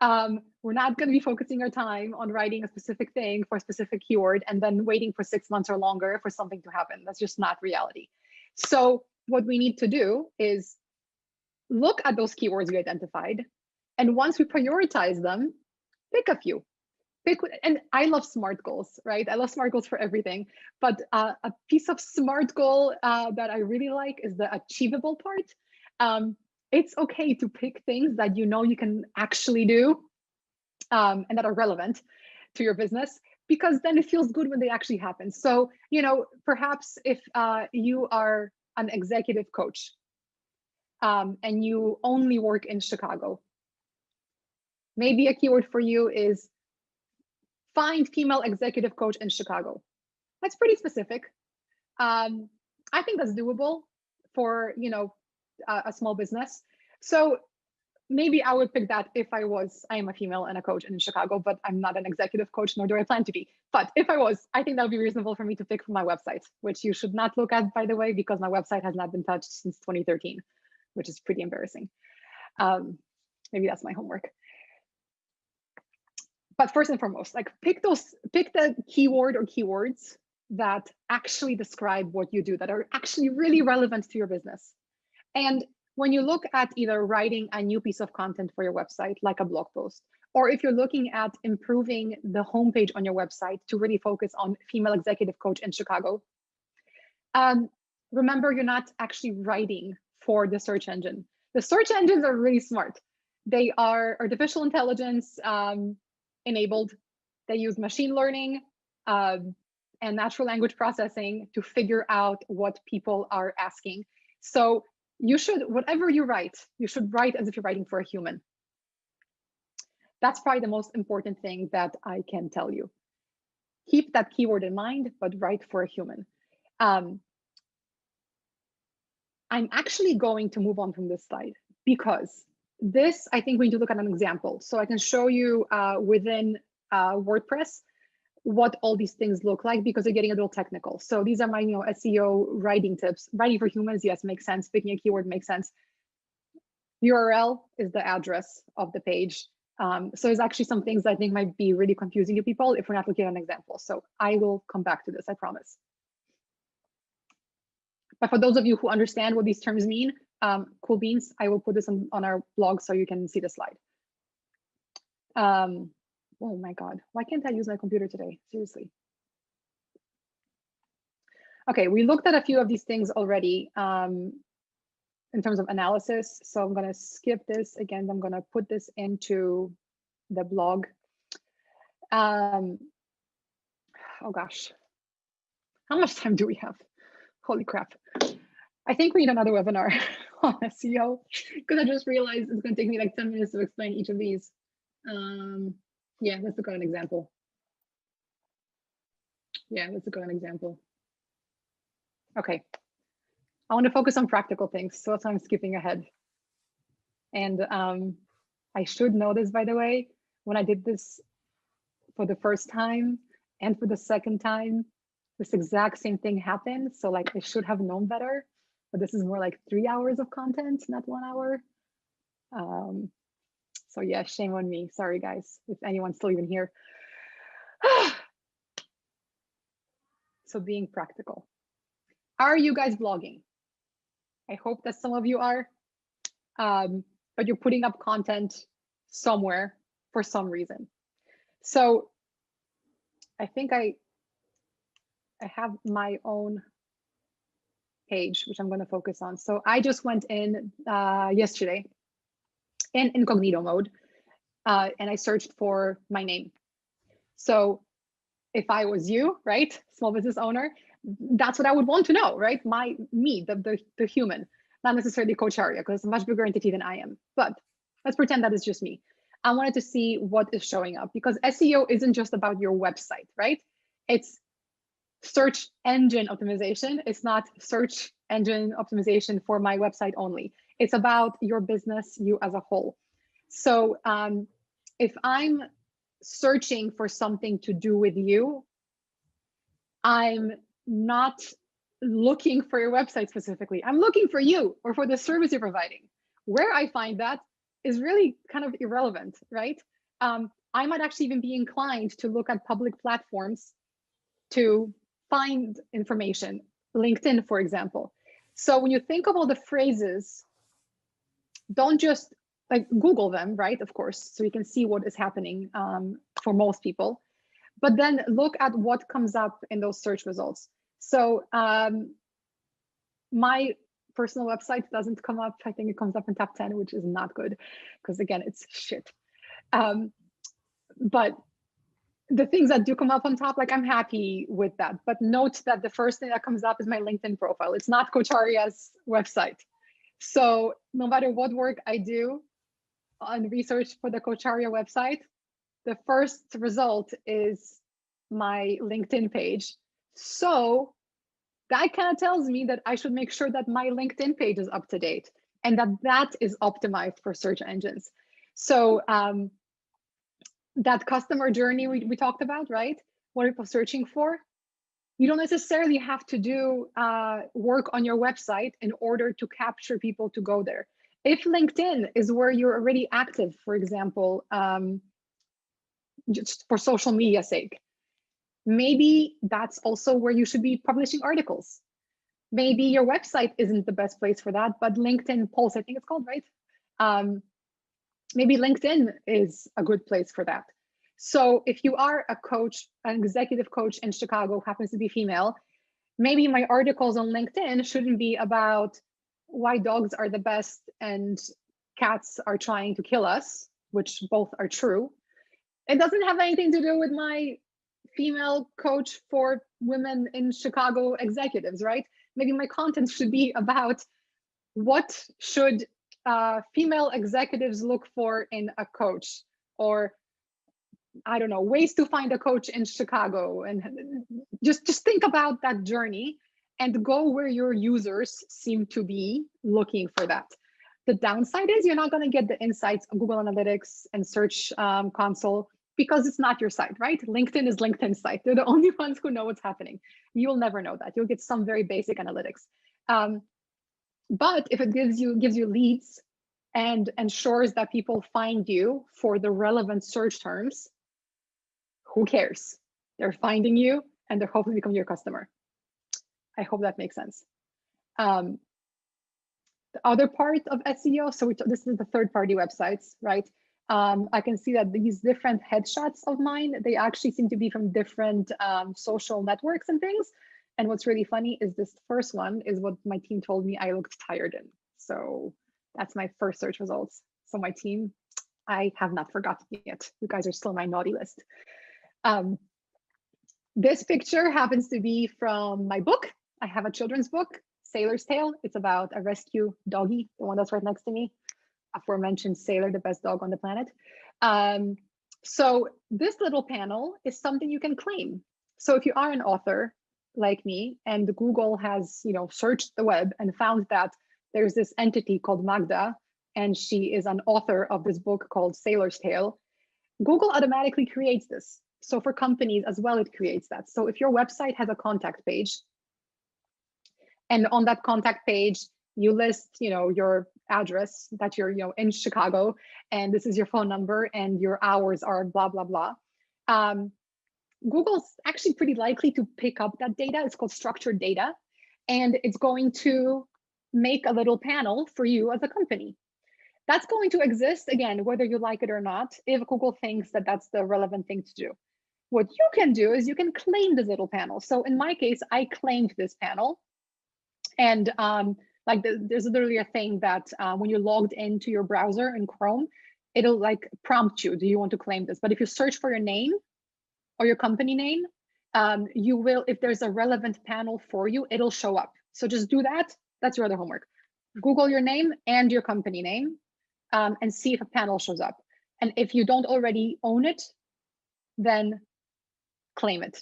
We're not going to be focusing our time on writing a specific thing for a specific keyword and then waiting for 6 months or longer for something to happen. That's just not reality. So what we need to do is look at those keywords we identified. And once we prioritize them, pick a few. And I love SMART goals, right? I love SMART goals for everything. But a piece of SMART goal that I really like is the achievable part. It's okay to pick things that you can actually do and that are relevant to your business, because then it feels good when they actually happen. So, perhaps if you are an executive coach and you only work in Chicago, maybe a keyword for you is find female executive coach in Chicago. That's pretty specific. I think that's doable for, a small business. So maybe I would pick that if I am a female and a coach in Chicago, but I'm not an executive coach, nor do I plan to be. But if I was, I think that would be reasonable for me to pick from my website, which you should not look at, by the way, because my website has not been touched since 2013, which is pretty embarrassing. Maybe that's my homework. But first and foremost, like, pick the keyword or keywords that actually describe what you do, that are actually really relevant to your business. And when you look at either writing a new piece of content for your website, like a blog post, or if you're looking at improving the homepage on your website to really focus on female executive coach in Chicago, remember, you're not actually writing for the search engine. The search engines are really smart. They are artificial intelligence enabled. They use machine learning and natural language processing to figure out what people are asking. So you should, whatever you write, you should write as if you're writing for a human. That's probably the most important thing that I can tell you. Keep that keyword in mind, but write for a human. I'm actually going to move on from this slide because this, I think we need to look at an example. So I can show you within WordPress what all these things look like, because they're getting a little technical. So these are my SEO writing tips. Writing for humans, yes, makes sense. Picking a keyword makes sense. URL is the address of the page. So there's actually some things that I think might be really confusing to people if we're not looking at an example. So I will come back to this, I promise. But for those of you who understand what these terms mean, cool beans, I will put this on our blog so you can see the slide. Oh my God, why can't I use my computer today? Seriously. Okay, we looked at a few of these things already in terms of analysis. So I'm gonna skip this. Again, I'm gonna put this into the blog. Oh gosh, how much time do we have? Holy crap. I think we need another webinar on SEO, because I just realized it's gonna take me like 10 minutes to explain each of these. Yeah, let's look at an example. Okay, I want to focus on practical things, so that's why I'm skipping ahead. And I should know this, by the way, when I did this for the first time and for the second time, this exact same thing happened. So like I should have known better, but this is more like 3 hours of content, not 1 hour. So yeah, shame on me. Sorry guys, if anyone's still even here. So being practical. Are you guys blogging? I hope that some of you are, but you're putting up content somewhere for some reason. So I think I have my own page, which I'm going to focus on. So I just went in yesterday in incognito mode, and I searched for my name. So if I was you, right, small business owner, that's what I would want to know, right? Me, the human, not necessarily Coacharya, because it's a much bigger entity than I am. But let's pretend that it's just me. I wanted to see what is showing up, because SEO isn't just about your website, right? It's search engine optimization. It's not search engine optimization for my website only. It's about your business, you as a whole. So if I'm searching for something to do with you, I'm not looking for your website specifically. I'm looking for you or for the service you're providing. Where I find that is really kind of irrelevant, right? I might actually even be inclined to look at public platforms to find information, LinkedIn, for example. So when you think of all the phrases, don't just like Google them, right? Of course, so you can see what is happening for most people, but then look at what comes up in those search results. So my personal website doesn't come up. I think it comes up in top 10, which is not good, because again, it's shit. But the things that do come up on top, like I'm happy with that. But note that the first thing that comes up is my LinkedIn profile. It's not Coacharya's website. So no matter what work I do on research for the Coacharya website, the first result is my LinkedIn page. So that kind of tells me that I should make sure that my LinkedIn page is up to date and that is optimized for search engines. So that customer journey we talked about, right? What are people searching for? You don't necessarily have to do work on your website in order to capture people to go there. If LinkedIn is where you're already active, for example, just for social media sake, maybe that's also where you should be publishing articles. Maybe your website isn't the best place for that, but LinkedIn Pulse, I think it's called, right? Maybe LinkedIn is a good place for that. So if you are a coach, an executive coach in Chicago, happens to be female, maybe my articles on LinkedIn shouldn't be about why dogs are the best and cats are trying to kill us, which both are true. It doesn't have anything to do with my female coach for women in Chicago executives, right? Maybe my content should be about what should female executives look for in a coach, or I don't know, ways to find a coach in Chicago. And just think about that journey and go where your users seem to be looking for that. The downside is you're not going to get the insights of Google Analytics and Search Console because it's not your site, right? LinkedIn is LinkedIn's site. They're the only ones who know what's happening. You'll never know that. You'll get some very basic analytics. But if it gives you leads and ensures that people find you for the relevant search terms, who cares? They're finding you and they're hopefully becoming your customer. I hope that makes sense. The other part of SEO, so this is the third-party websites, right? I can see that these different headshots of mine, they actually seem to be from different social networks and things. And what's really funny is this first one is what my team told me I looked tired in. So that's my first search results. So my team, I have not forgotten yet. You guys are still on my naughty list. This picture happens to be from my book. I have a children's book, Sailor's Tale. It's about a rescue doggy, the one that's right next to me. Aforementioned Sailor, the best dog on the planet. So this little panel is something you can claim. So if you are an author like me and Google has, searched the web and found that there's this entity called Magda, and she is an author of this book called Sailor's Tale, Google automatically creates this. So for companies as well, it creates that. So if your website has a contact page, and on that contact page, you list, your address that you're, in Chicago, and this is your phone number, and your hours are blah, blah, blah. Google's actually pretty likely to pick up that data. It's called structured data, and it's going to make a little panel for you as a company. That's going to exist, again, whether you like it or not, if Google thinks that that's the relevant thing to do. What you can do is you can claim this little panel. So in my case, I claimed this panel. And there's literally a thing that when you're logged into your browser in Chrome, it'll prompt you, do you want to claim this? But if you search for your name or your company name, you will, if there's a relevant panel for you, it'll show up. So just do that. That's your other homework. Google your name and your company name and see if a panel shows up. And if you don't already own it, then claim it.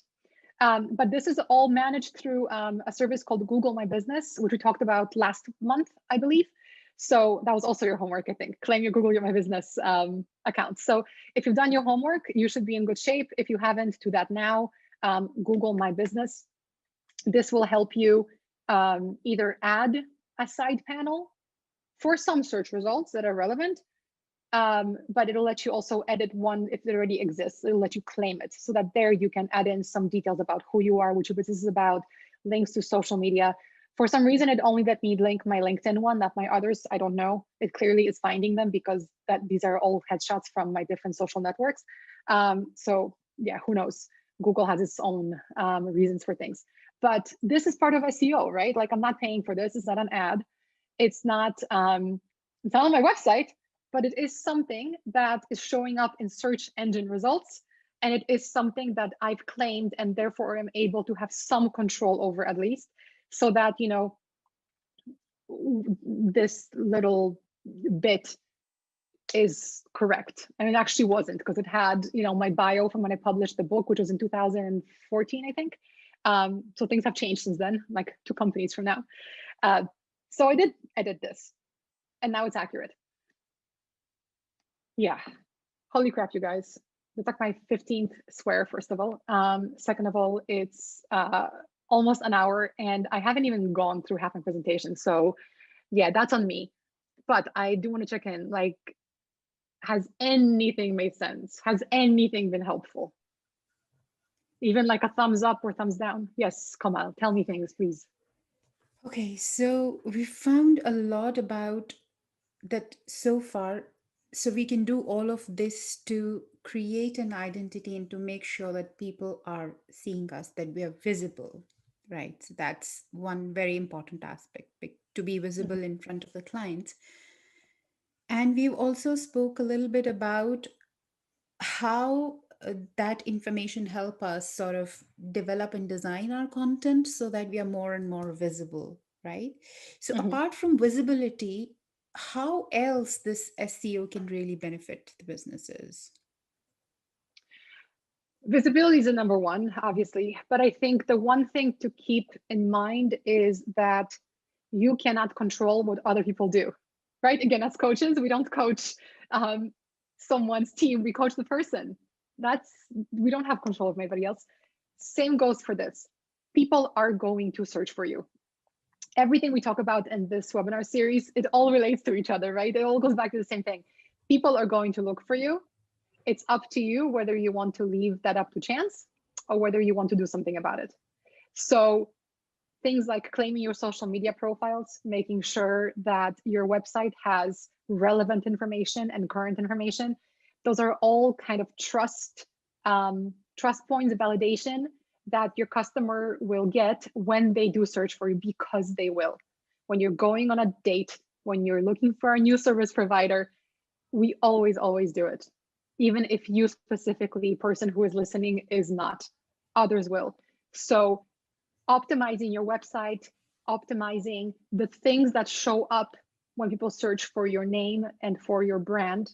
But this is all managed through a service called Google My Business, which we talked about last month, I believe. So that was also your homework, I think. Claim your Google My Business account. So if you've done your homework, you should be in good shape. If you haven't, do that now. Google My Business. This will help you either add a side panel for some search results that are relevant, but it'll let you also edit one if it already exists. It'll let you claim it so that there you can add in some details about who you are, which your business is about, links to social media. For some reason, it only let me link my LinkedIn one, not my others. I don't know. It clearly is finding them because these are all headshots from my different social networks. So yeah, who knows? Google has its own reasons for things. But this is part of SEO, right? I'm not paying for this. It's not an ad. It's not on my website, but it is something that is showing up in search engine results. And it is something that I've claimed and therefore am able to have some control over, at least, so that, this little bit is correct. And it actually wasn't, because it had, my bio from when I published the book, which was in 2014, I think. So things have changed since then, 2 companies from now. So I did edit this, and now it's accurate. Yeah, holy crap, you guys. It's my 15th swear, first of all. Second of all, it's almost an hour, and I haven't even gone through half my presentation. So yeah, that's on me. But I do want to check in, has anything made sense? Has anything been helpful? Even a thumbs up or thumbs down? Yes, Kamal, tell me things, please. Okay, so we found a lot about that so far. So we can do all of this to create an identity and to make sure that people are seeing us, that we are visible, right? So that's one very important aspect, to be visible in front of the clients. And we've also spoke a little bit about how that information help us sort of develop and design our content so that we are more and more visible, right? So Mhm. apart from visibility, how else this SEO can really benefit the businesses? Visibility is the number one, obviously, but I think the one thing to keep in mind is that you cannot control what other people do, right? Again, as coaches, we don't coach um, someone's team, we coach the person. That's, we don't have control of anybody else. Same goes for this. People are going to search for you. Everything we talk about in this webinar series, it all relates to each other, right? It all goes back to the same thing. People are going to look for you. It's up to you whether you want to leave that up to chance or whether you want to do something about it. So things like claiming your social media profiles, making sure that your website has relevant information and current information, those are all kind of trust points of validation that your customer will get when they do search for you, because they will. When you're going on a date, when you're looking for a new service provider, we always do it. Even if you specifically, person who is listening, is not, others will. So optimizing your website, optimizing the things that show up when people search for your name and for your brand.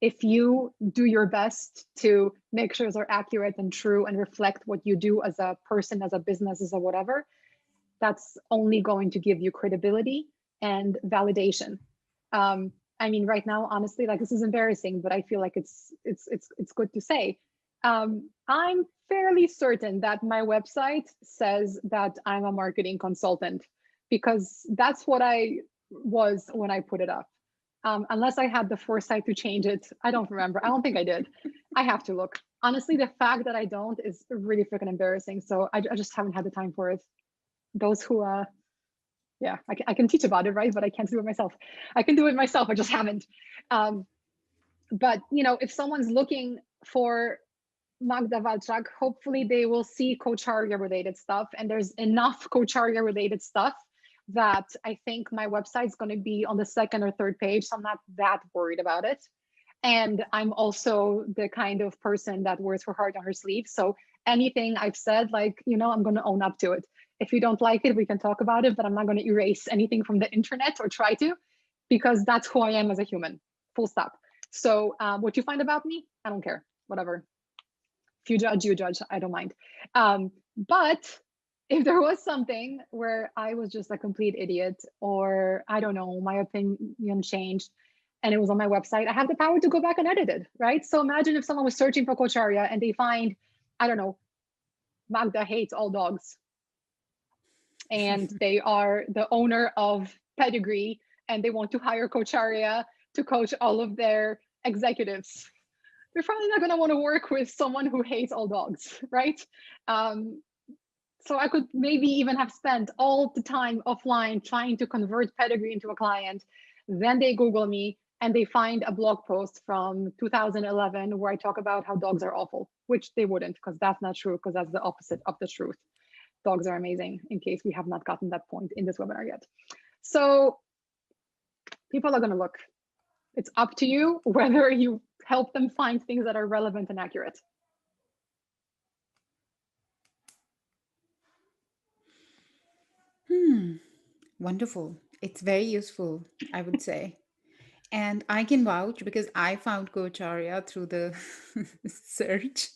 If you do your best to make sure they're accurate and true and reflect what you do as a person, as a business, as a whatever, that's only going to give you credibility and validation. I mean, right now, honestly, like, this is embarrassing, but I feel like it's good to say. I'm fairly certain that my website says that I'm a marketing consultant, because that's what I was when I put it up. Unless I had the foresight to change it, I don't remember. I don't think I did. I have to look. Honestly, the fact that I don't is really freaking embarrassing. So I just haven't had the time for it. Those who yeah, I can teach about it, right? But I can't do it myself. I can do it myself, I just haven't. But you know, if someone's looking for Magda Walczak, hopefully they will see Coacharya related stuff, and there's enough Coacharya related stuff that I think my website's going to be on the second or third page, so I'm not that worried about it. And I'm also the kind of person that wears her heart on her sleeve. So anything I've said, like, you know, I'm going to own up to it. If you don't like it, we can talk about it, but I'm not going to erase anything from the internet, or try to, because that's who I am as a human, full stop. So what you find about me, I don't care, whatever. If you judge, you judge, I don't mind. But if there was something where I was just a complete idiot, or I don't know, my opinion changed, and it was on my website, I have the power to go back and edit it, right? So imagine if someone was searching for Coacharya and they find, I don't know, Magda hates all dogs, and they are the owner of Pedigree, and they want to hire Coacharya to coach all of their executives. You're probably not going to want to work with someone who hates all dogs, right? So I could maybe even have spent all the time offline trying to convert Pedigree into a client. Then they Google me and they find a blog post from 2011 where I talk about how dogs are awful, which they wouldn't, because that's not true, because that's the opposite of the truth. Dogs are amazing, in case we have not gotten that point in this webinar yet. So people are going to look. It's up to you whether you help them find things that are relevant and accurate. Wonderful. It's very useful, I would say. And I can vouch because I found Coacharya through the search.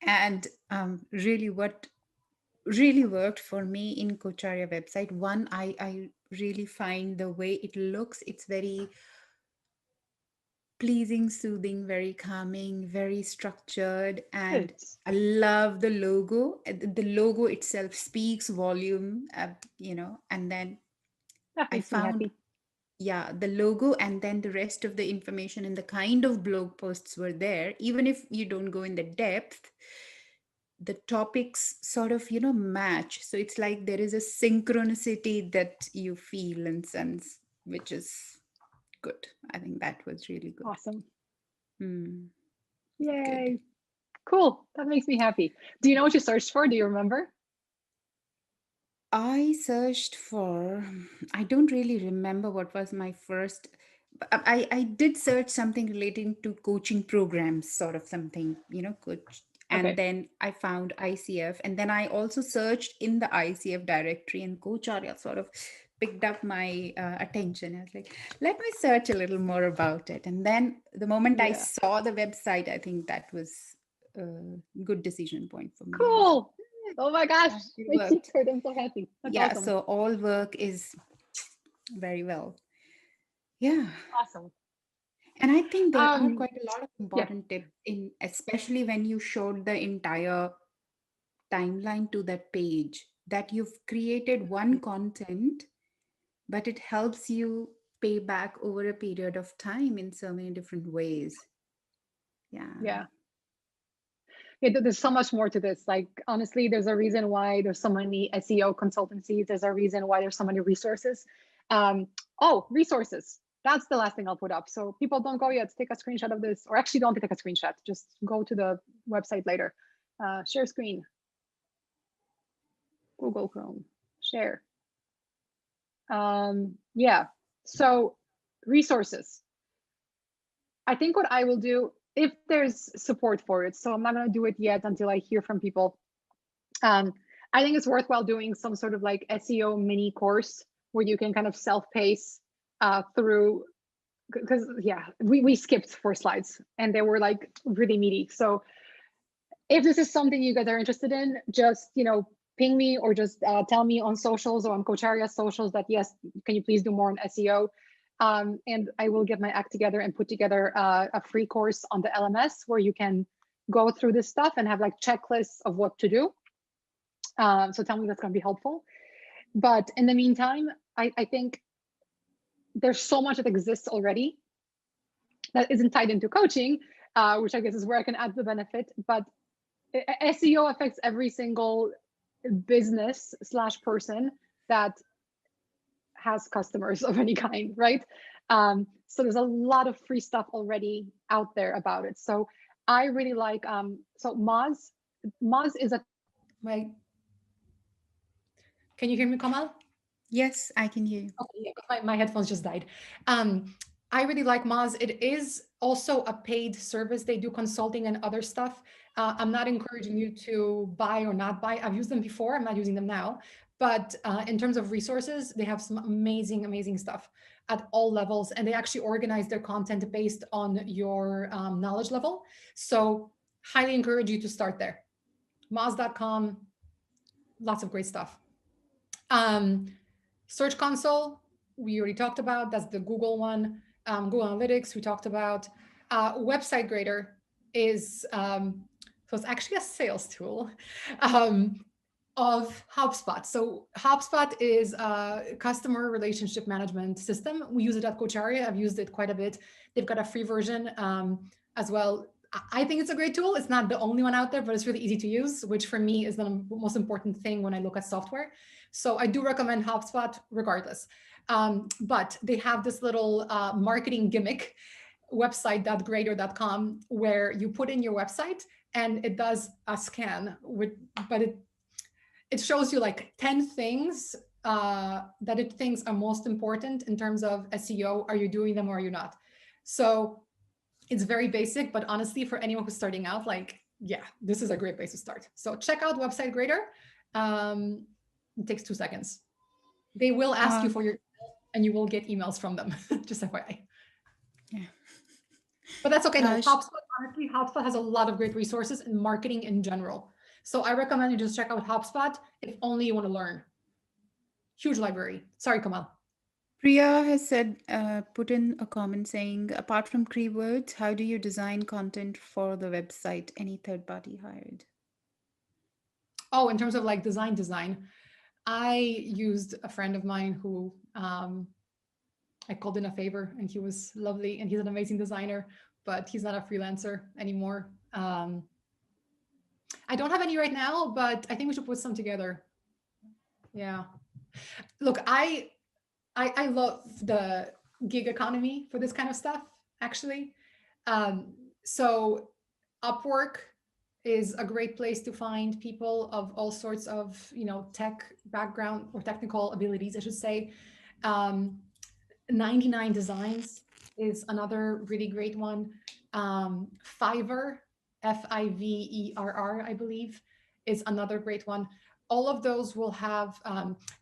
And really, what really worked for me in Coacharya website, one, I really find the way it looks, it's very pleasing, soothing, very calming, very structured, and Good. I love the logo. The logo itself speaks volume, and then That I makes me found, happy. yeah, the logo and then the rest of the information and the kind of blog posts were there. Even if you don't go in the depth, the topics sort of, match. So it's like there is a synchronicity that you feel and sense, which is good. I think that was really good. Awesome. Mm. Yay. Good. Cool. That makes me happy. Do you know what you searched for? Do you remember? I searched for, I don't really remember what was my first. I did search something relating to coaching programs, sort of something, coach. And Okay. then I found ICF. And then I also searched in the ICF directory, and Coacharya sort of picked up my attention. I was like, let me search a little more about it. And then the moment I saw the website, I think that was a good decision point for me. Cool. Oh my gosh. My secret. I'm so happy. That's awesome. So all work is very well. Yeah. Awesome. And I think there are quite a lot of important tips in, especially when you showed the entire timeline to that page, that you've created one content, but it helps you pay back over a period of time in so many different ways. Yeah. There's so much more to this. Like, honestly, there's a reason why there's so many SEO consultancies. There's a reason why there's so many resources. Resources. That's the last thing I'll put up. So people don't go yet. Take a screenshot of this, or actually don't take a screenshot. Just go to the website later. Share screen. Google Chrome. Share. So resources. I think what I will do, if there's support for it, so I'm not going to do it yet until I hear from people. I think it's worthwhile doing some sort of like SEO mini course where you can kind of self-pace through, because we skipped 4 slides and they were like really meaty. So if this is something you guys are interested in, just ping me, or just tell me on socials or on Coacharya socials that yes, can you please do more on SEO? And I will get my act together and put together a free course on the LMS where you can go through this stuff and have like checklists of what to do. So tell me that's going to be helpful. But in the meantime, I think there's so much that exists already that isn't tied into coaching, which I guess is where I can add the benefit. But SEO affects every single business / person that has customers of any kind, right? So there's a lot of free stuff already out there about it. So I really like, so Moz is a... Right. Can you hear me, Kamal? Yes, I can hear you. Okay, yeah, my headphones just died. I really like Moz. It is also a paid service. They do consulting and other stuff. I'm not encouraging you to buy or not buy. I've used them before. I'm not using them now. But in terms of resources, they have some amazing, amazing stuff at all levels. And they actually organize their content based on your knowledge level. So highly encourage you to start there. Moz.com, lots of great stuff. Search Console, we already talked about. That's the Google one. Google Analytics, we talked about. Website Grader is, so it's actually a sales tool of HubSpot. So HubSpot is a customer relationship management system. We use it at Coacharya. I've used it quite a bit. They've got a free version as well. I think it's a great tool. It's not the only one out there, but it's really easy to use, which for me is the most important thing when I look at software. So I do recommend HubSpot regardless. But they have this little marketing gimmick, website.grader.com, where you put in your website and it does a scan, but it shows you like 10 things that it thinks are most important in terms of SEO. Are you doing them or are you not? So it's very basic, but honestly, for anyone who's starting out, this is a great place to start. So check out Website Grader. It takes 2 seconds. They will ask you for your email and you will get emails from them. Just FYI. Yeah. But that's okay. No, HubSpot has a lot of great resources in marketing in general. So I recommend you just check out HubSpot if only you want to learn. Huge library. Sorry, Kamal. Priya has said, put in a comment saying, apart from keywords, how do you design content for the website? Any third party hired? Oh, in terms of like design, I used a friend of mine who I called in a favor, and he was lovely, and he's an amazing designer, but he's not a freelancer anymore. I don't have any right now, but I think we should put some together. Yeah. Look, I love the gig economy for this kind of stuff, actually. So Upwork is a great place to find people of all sorts of, tech background or technical abilities, I should say. 99 Designs is another really great one. Fiverr, Fiverr, I believe, is another great one. All of those will have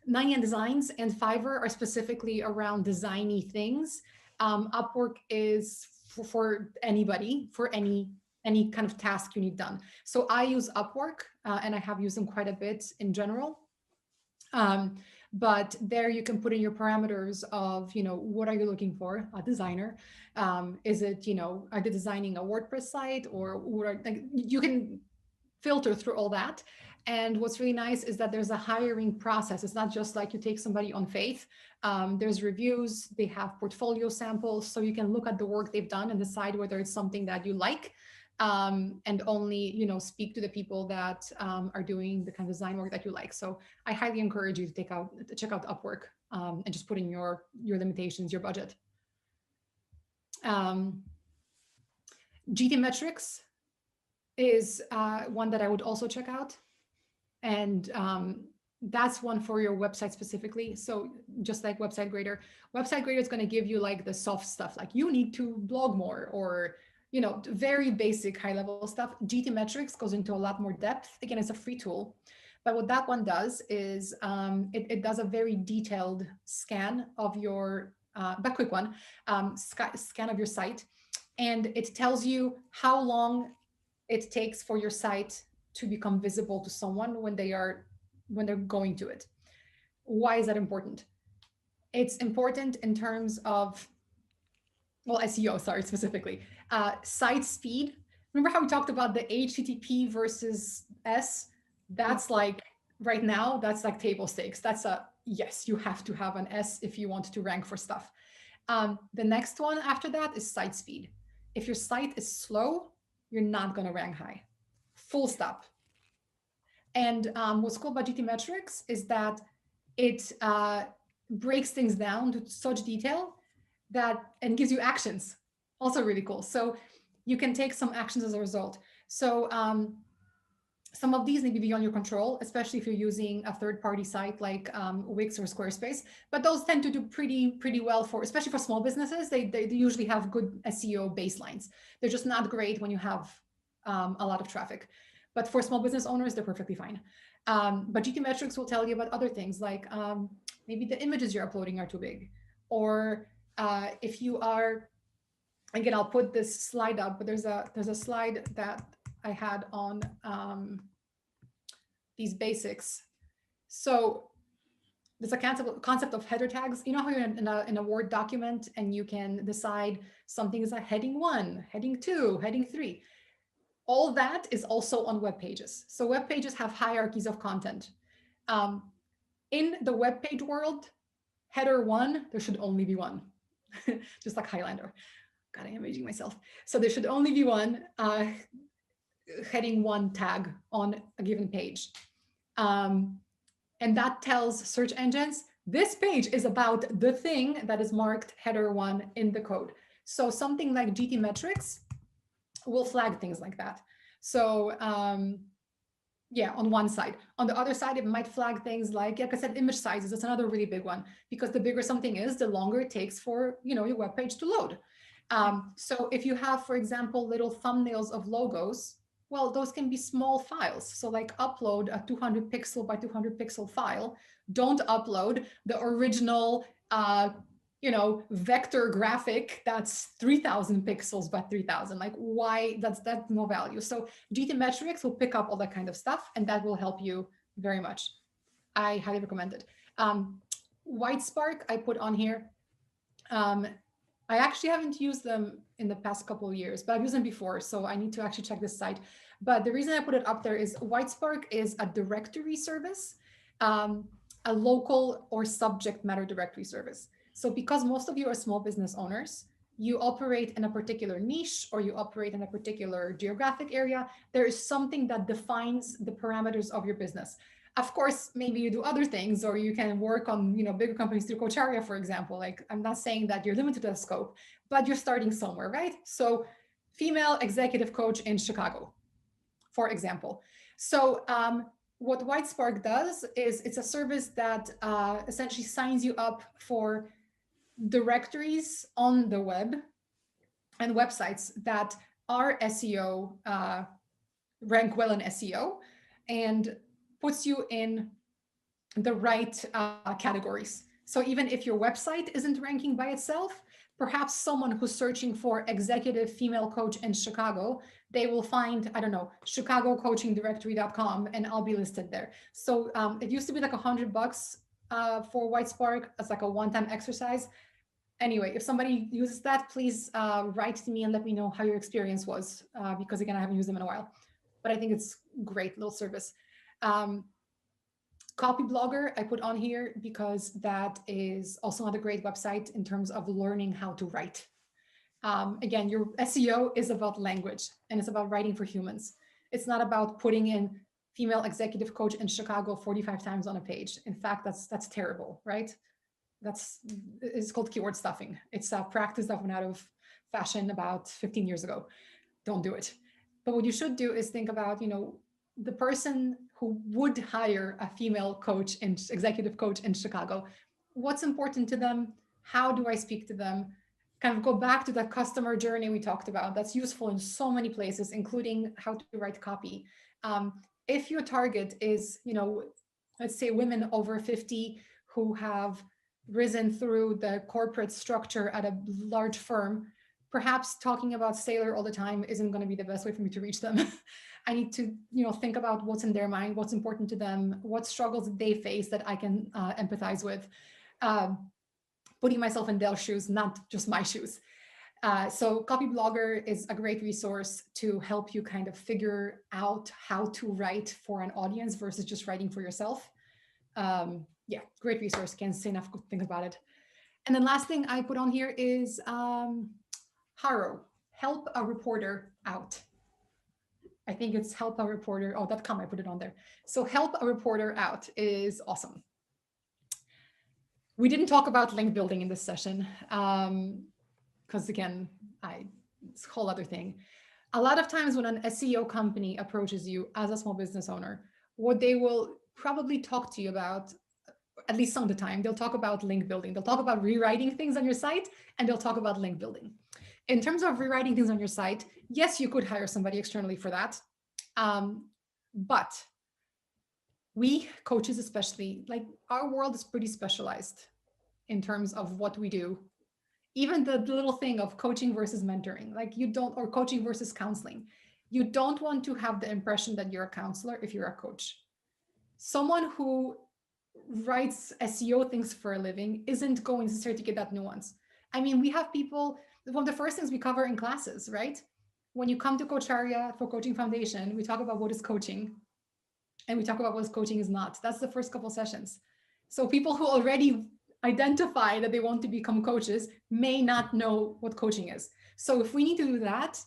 99 Designs and Fiverr are specifically around designy things. Upwork is for anybody, for any kind of task you need done. So I use Upwork and I have used them quite a bit in general. But there you can put in your parameters of, what are you looking for, a designer? Is it, are they designing a WordPress site, or what are, like, you can filter through all that. And what's really nice is that there's a hiring process. It's not just like you take somebody on faith. There's reviews, they have portfolio samples, so you can look at the work they've done and decide whether it's something that you like. And only, speak to the people that are doing the kind of design work that you like. So I highly encourage you to check out Upwork and just put in your limitations, your budget. GT Metrics is one that I would also check out. And that's one for your website specifically. So just like Website Grader is going to give you like the soft stuff, like you need to blog more, or very basic high level stuff. GT Metrics goes into a lot more depth. Again, it's a free tool. But what that one does is it does a very detailed scan of your, but quick one, scan of your site. And it tells you how long it takes for your site to become visible to someone when they're going to it. Why is that important? It's important in terms of, well, SEO, sorry, specifically. Site speed. Remember how we talked about the HTTP versus S? That's like, right now, that's like table stakes. That's yes, you have to have an S if you want to rank for stuff. The next one after that is site speed. If your site is slow, you're not going to rank high. Full stop. And what's cool about GT Metrics is that it breaks things down to such detail and gives you actions. Also really cool. So you can take some actions as a result. So some of these may be beyond your control, especially if you're using a third-party site like Wix or Squarespace. But those tend to do pretty well for, especially for small businesses. They usually have good SEO baselines. They're just not great when you have a lot of traffic. But for small business owners, they're perfectly fine. But GT Metrics will tell you about other things, like maybe the images you're uploading are too big, or if you are, again, I'll put this slide up, but there's a slide that I had on these basics. So there's a concept of header tags. You know how you're in a Word document and you can decide something is a heading 1, heading 2, heading 3. All that is also on web pages. So web pages have hierarchies of content. In the web page world, header 1, there should only be one, just like Highlander. God, I am aging myself. So there should only be one heading 1 tag on a given page. And that tells search engines, this page is about the thing that is marked header 1 in the code. So something like GT Metrics will flag things like that. So yeah, on one side. On the other side, it might flag things like I said, image sizes. That's another really big one, because the bigger something is, the longer it takes for your web page to load. So if you have, for example, little thumbnails of logos, well, those can be small files. So like upload a 200 pixel by 200 pixel file. Don't upload the original vector graphic that's 3000 pixels by 3000. Like, why? That's no value. So GT Metrics will pick up all that kind of stuff, and that will help you very much. I highly recommend it. Whitespark I put on here. I actually haven't used them in the past couple of years, but I've used them before, so I need to actually check this site. But the reason I put it up there is Whitespark is a directory service, a local or subject matter directory service. So because most of you are small business owners, you operate in a particular niche or you operate in a particular geographic area, there is something that defines the parameters of your business. Of course, maybe you do other things, or you can work on, bigger companies through Coacharya, for example. Like, I'm not saying that you're limited to that scope, but you're starting somewhere, right? So female executive coach in Chicago, for example. So what WhiteSpark does is it's a service that essentially signs you up for directories on the web and websites that are SEO, rank well in SEO, and puts you in the right categories. So even if your website isn't ranking by itself, perhaps someone who's searching for executive female coach in Chicago, they will find, I don't know, chicagocoachingdirectory.com, and I'll be listed there. So it used to be like $100 for WhiteSpark as like a one-time exercise. Anyway, if somebody uses that, please write to me and let me know how your experience was, because again, I haven't used them in a while, but I think it's a great little service. Copyblogger I put on here because that is also not a great website in terms of learning how to write. Again, your SEO is about language and it's about writing for humans. It's not about putting in female executive coach in Chicago 45 times on a page. In fact, that's terrible, right? It's called keyword stuffing. It's a practice that went out of fashion about 15 years ago. Don't do it. But what you should do is think about, the person who would hire a female coach and executive coach in Chicago, what's important to them? How do I speak to them? Kind of go back to that customer journey we talked about. That's useful in so many places, including how to write copy. If your target is, let's say women over 50 who have risen through the corporate structure at a large firm, perhaps talking about Sailor all the time isn't going to be the best way for me to reach them. I need to, think about what's in their mind, what's important to them, what struggles they face that I can empathize with, putting myself in their shoes, not just my shoes. So Copyblogger is a great resource to help you kind of figure out how to write for an audience versus just writing for yourself. Yeah, great resource. Can't say enough good things about it. And then last thing I put on here is Haro, help a reporter out. I think it's help a reporter, .com, I put it on there. So help a reporter out is awesome. We didn't talk about link building in this session because again, it's a whole other thing. A lot of times when an SEO company approaches you as a small business owner, what they will probably talk to you about, at least some of the time, they'll talk about link building. They'll talk about rewriting things on your site, and they'll talk about link building. In terms of rewriting things on your site, yes, you could hire somebody externally for that. But we coaches, especially, like, our world is pretty specialized in terms of what we do. Even the little thing of coaching versus mentoring, or coaching versus counseling. You don't want to have the impression that you're a counselor if you're a coach. Someone who writes SEO things for a living isn't going necessarily to get that nuance. I mean, we have people, one of the first things we cover in classes, right? When you come to Coacharya for Coaching Foundation, we talk about what is coaching and we talk about what coaching is not. That's the first couple sessions. So people who already identify that they want to become coaches may not know what coaching is. So if we need to do that,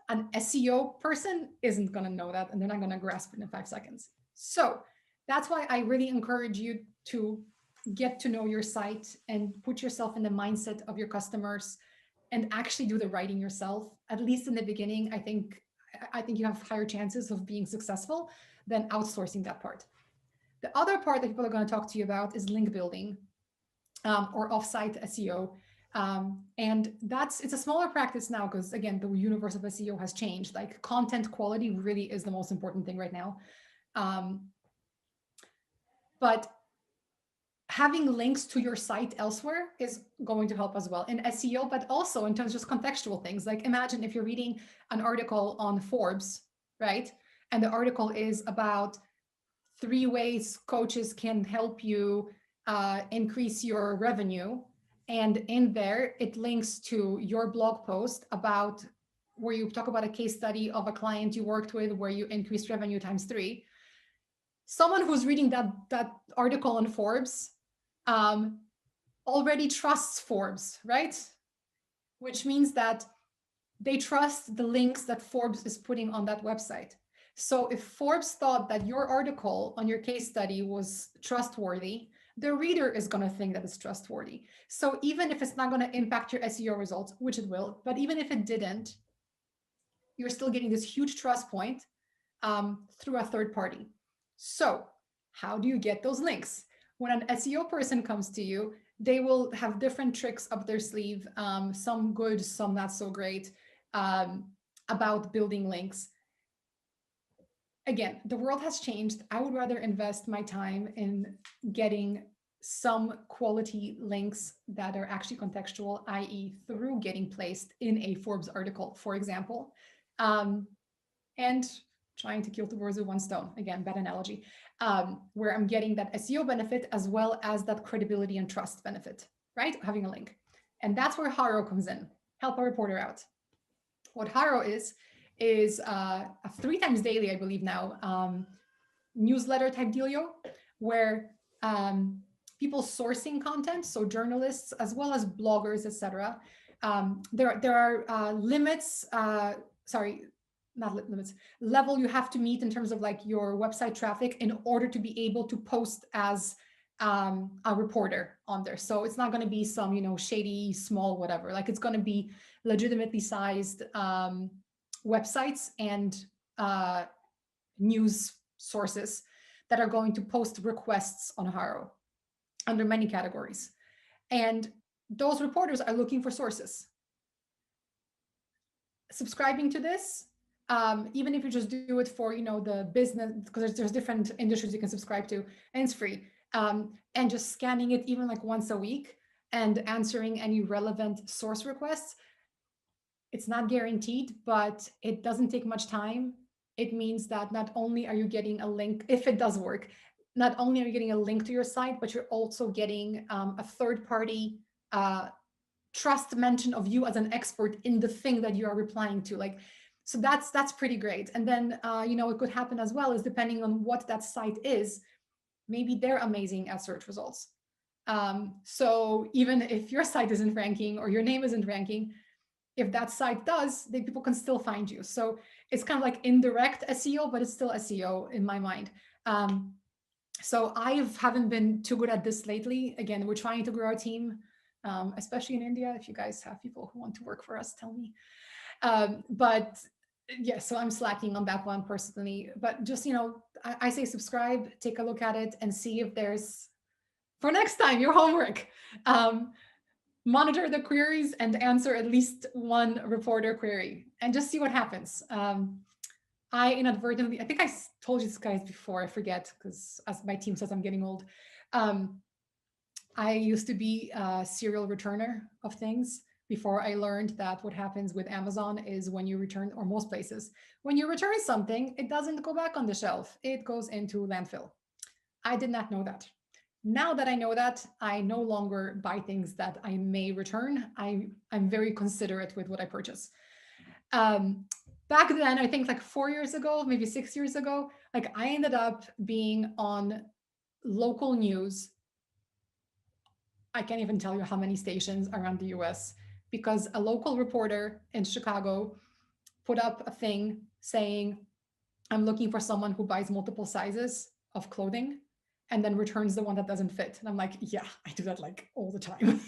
an SEO person isn't going to know that, and they're not going to grasp it in 5 seconds. So that's why I really encourage you to get to know your site and put yourself in the mindset of your customers and actually do the writing yourself. At least in the beginning, I think you have higher chances of being successful than outsourcing that part. The other part that people are going to talk to you about is link building or offsite SEO. And it's a smaller practice now because, again, the universe of SEO has changed. Like, content quality really is the most important thing right now. But having links to your site elsewhere is going to help as well in SEO, but also in terms of just contextual things. Like, imagine if you're reading an article on Forbes, right? And the article is about 3 ways coaches can help you increase your revenue. And in there, it links to your blog post about where you talk about a case study of a client you worked with where you increased revenue times 3. Someone who's reading that article on Forbes already trusts Forbes, right? which means that they trust the links that Forbes is putting on that website. So if Forbes thought that your article on your case study was trustworthy, the reader is going to think that it's trustworthy. So even if it's not going to impact your SEO results, which it will, but even if it didn't, you're still getting this huge trust point through a third party. So how do you get those links? When an SEO person comes to you, they will have different tricks up their sleeve, some good, some not so great, about building links. Again, the world has changed. I would rather invest my time in getting some quality links that are actually contextual, i.e. through getting placed in a Forbes article, for example, and trying to kill two birds with one stone. Again, bad analogy, where I'm getting that SEO benefit as well as that credibility and trust benefit, right? Having a link. And that's where Haro comes in, help a reporter out. What Haro is a 3 times daily, I believe now, newsletter type dealio, where people sourcing content, so journalists as well as bloggers, etc. There are limits, level you have to meet in terms of like your website traffic in order to be able to post as a reporter on there. So it's not going to be some, shady, small, whatever. Like it's going to be legitimately sized websites and news sources that are going to post requests on Haro under many categories. And those reporters are looking for sources. Subscribing to this, even if you just do it for, the business, because there's different industries you can subscribe to, and it's free, and just scanning it even like once a week and answering any relevant source requests. It's not guaranteed, but it doesn't take much time. It means that not only are you getting a link, if it does work, not only are you getting a link to your site, but you're also getting a third-party trust mention of you as an expert in the thing that you are replying to. So that's pretty great. And then, what could happen as well is, depending on what that site is, maybe they're amazing at search results. So even if your site isn't ranking or your name isn't ranking, if that site does, then people can still find you. So it's kind of like indirect SEO, but it's still SEO in my mind. So I haven't been too good at this lately. Again, we're trying to grow our team, especially in India. If you guys have people who want to work for us, tell me. But yeah, so I'm slacking on that one personally. But just, I say subscribe, take a look at it and see if there's, for next time, your homework. Monitor the queries and answer at least one reporter query and just see what happens. I inadvertently, I think I told you guys before, I forget, because as my team says, I'm getting old. I used to be a serial returner of things before I learned that what happens with Amazon is when you return, or most places, when you return something, it doesn't go back on the shelf. It goes into landfill. I did not know that. Now that I know that, I no longer buy things that I may return. I'm very considerate with what I purchase. Back then, I think like 4 years ago, maybe 6 years ago, like I ended up being on local news. I can't even tell you how many stations around the US, because a local reporter in Chicago put up a thing saying, I'm looking for someone who buys multiple sizes of clothing and then returns the one that doesn't fit. And I'm like, yeah, I do that like all the time.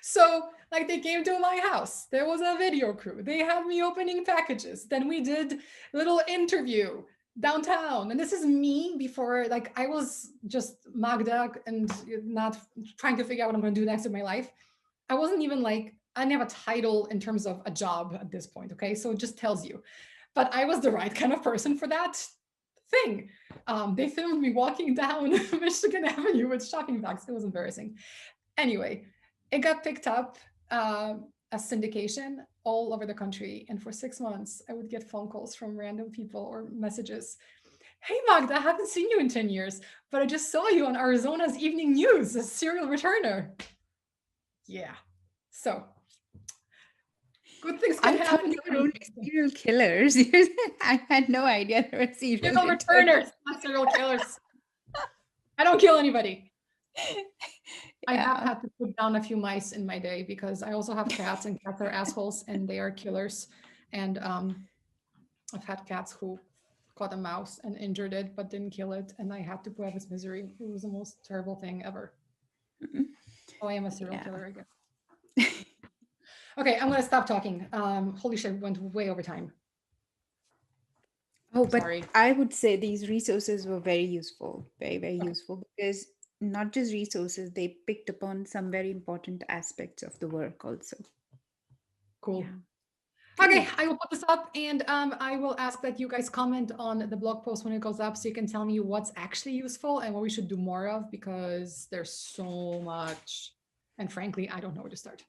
So like they came to my house, there was a video crew, they had me opening packages. Then we did a little interview downtown. And this is me before, like I was just Magda and not trying to figure out what I'm gonna do next in my life. I wasn't even like, I didn't have a title in terms of a job at this point, okay? So it just tells you. But I was the right kind of person for that thing. They filmed me walking down Michigan Avenue with shopping bags. It was embarrassing. Anyway, it got picked up as syndication all over the country. And for 6 months, I would get phone calls from random people or messages. Hey, Magda, I haven't seen you in 10 years, but I just saw you on Arizona's Evening News as serial returner. Yeah. So good things can happen. I thought you were only serial killers. I had no idea there were serial returners, not serial killers. I don't kill anybody. I have had to put down a few mice in my day because I also have cats, and cats are assholes and they are killers. And I've had cats who caught a mouse and injured it but didn't kill it, and I had to put up with misery. It was the most terrible thing ever. Oh, I am a serial killer, I guess. Okay, I'm gonna stop talking. Holy shit, we went way over time. Oh, but sorry. I would say these resources were very useful, very, very useful, because not just resources, they picked upon some very important aspects of the work also. Cool. Yeah. Okay, I will put this up, and I will ask that you guys comment on the blog post when it goes up, so you can tell me what's actually useful and what we should do more of, because there's so much, and frankly, I don't know where to start.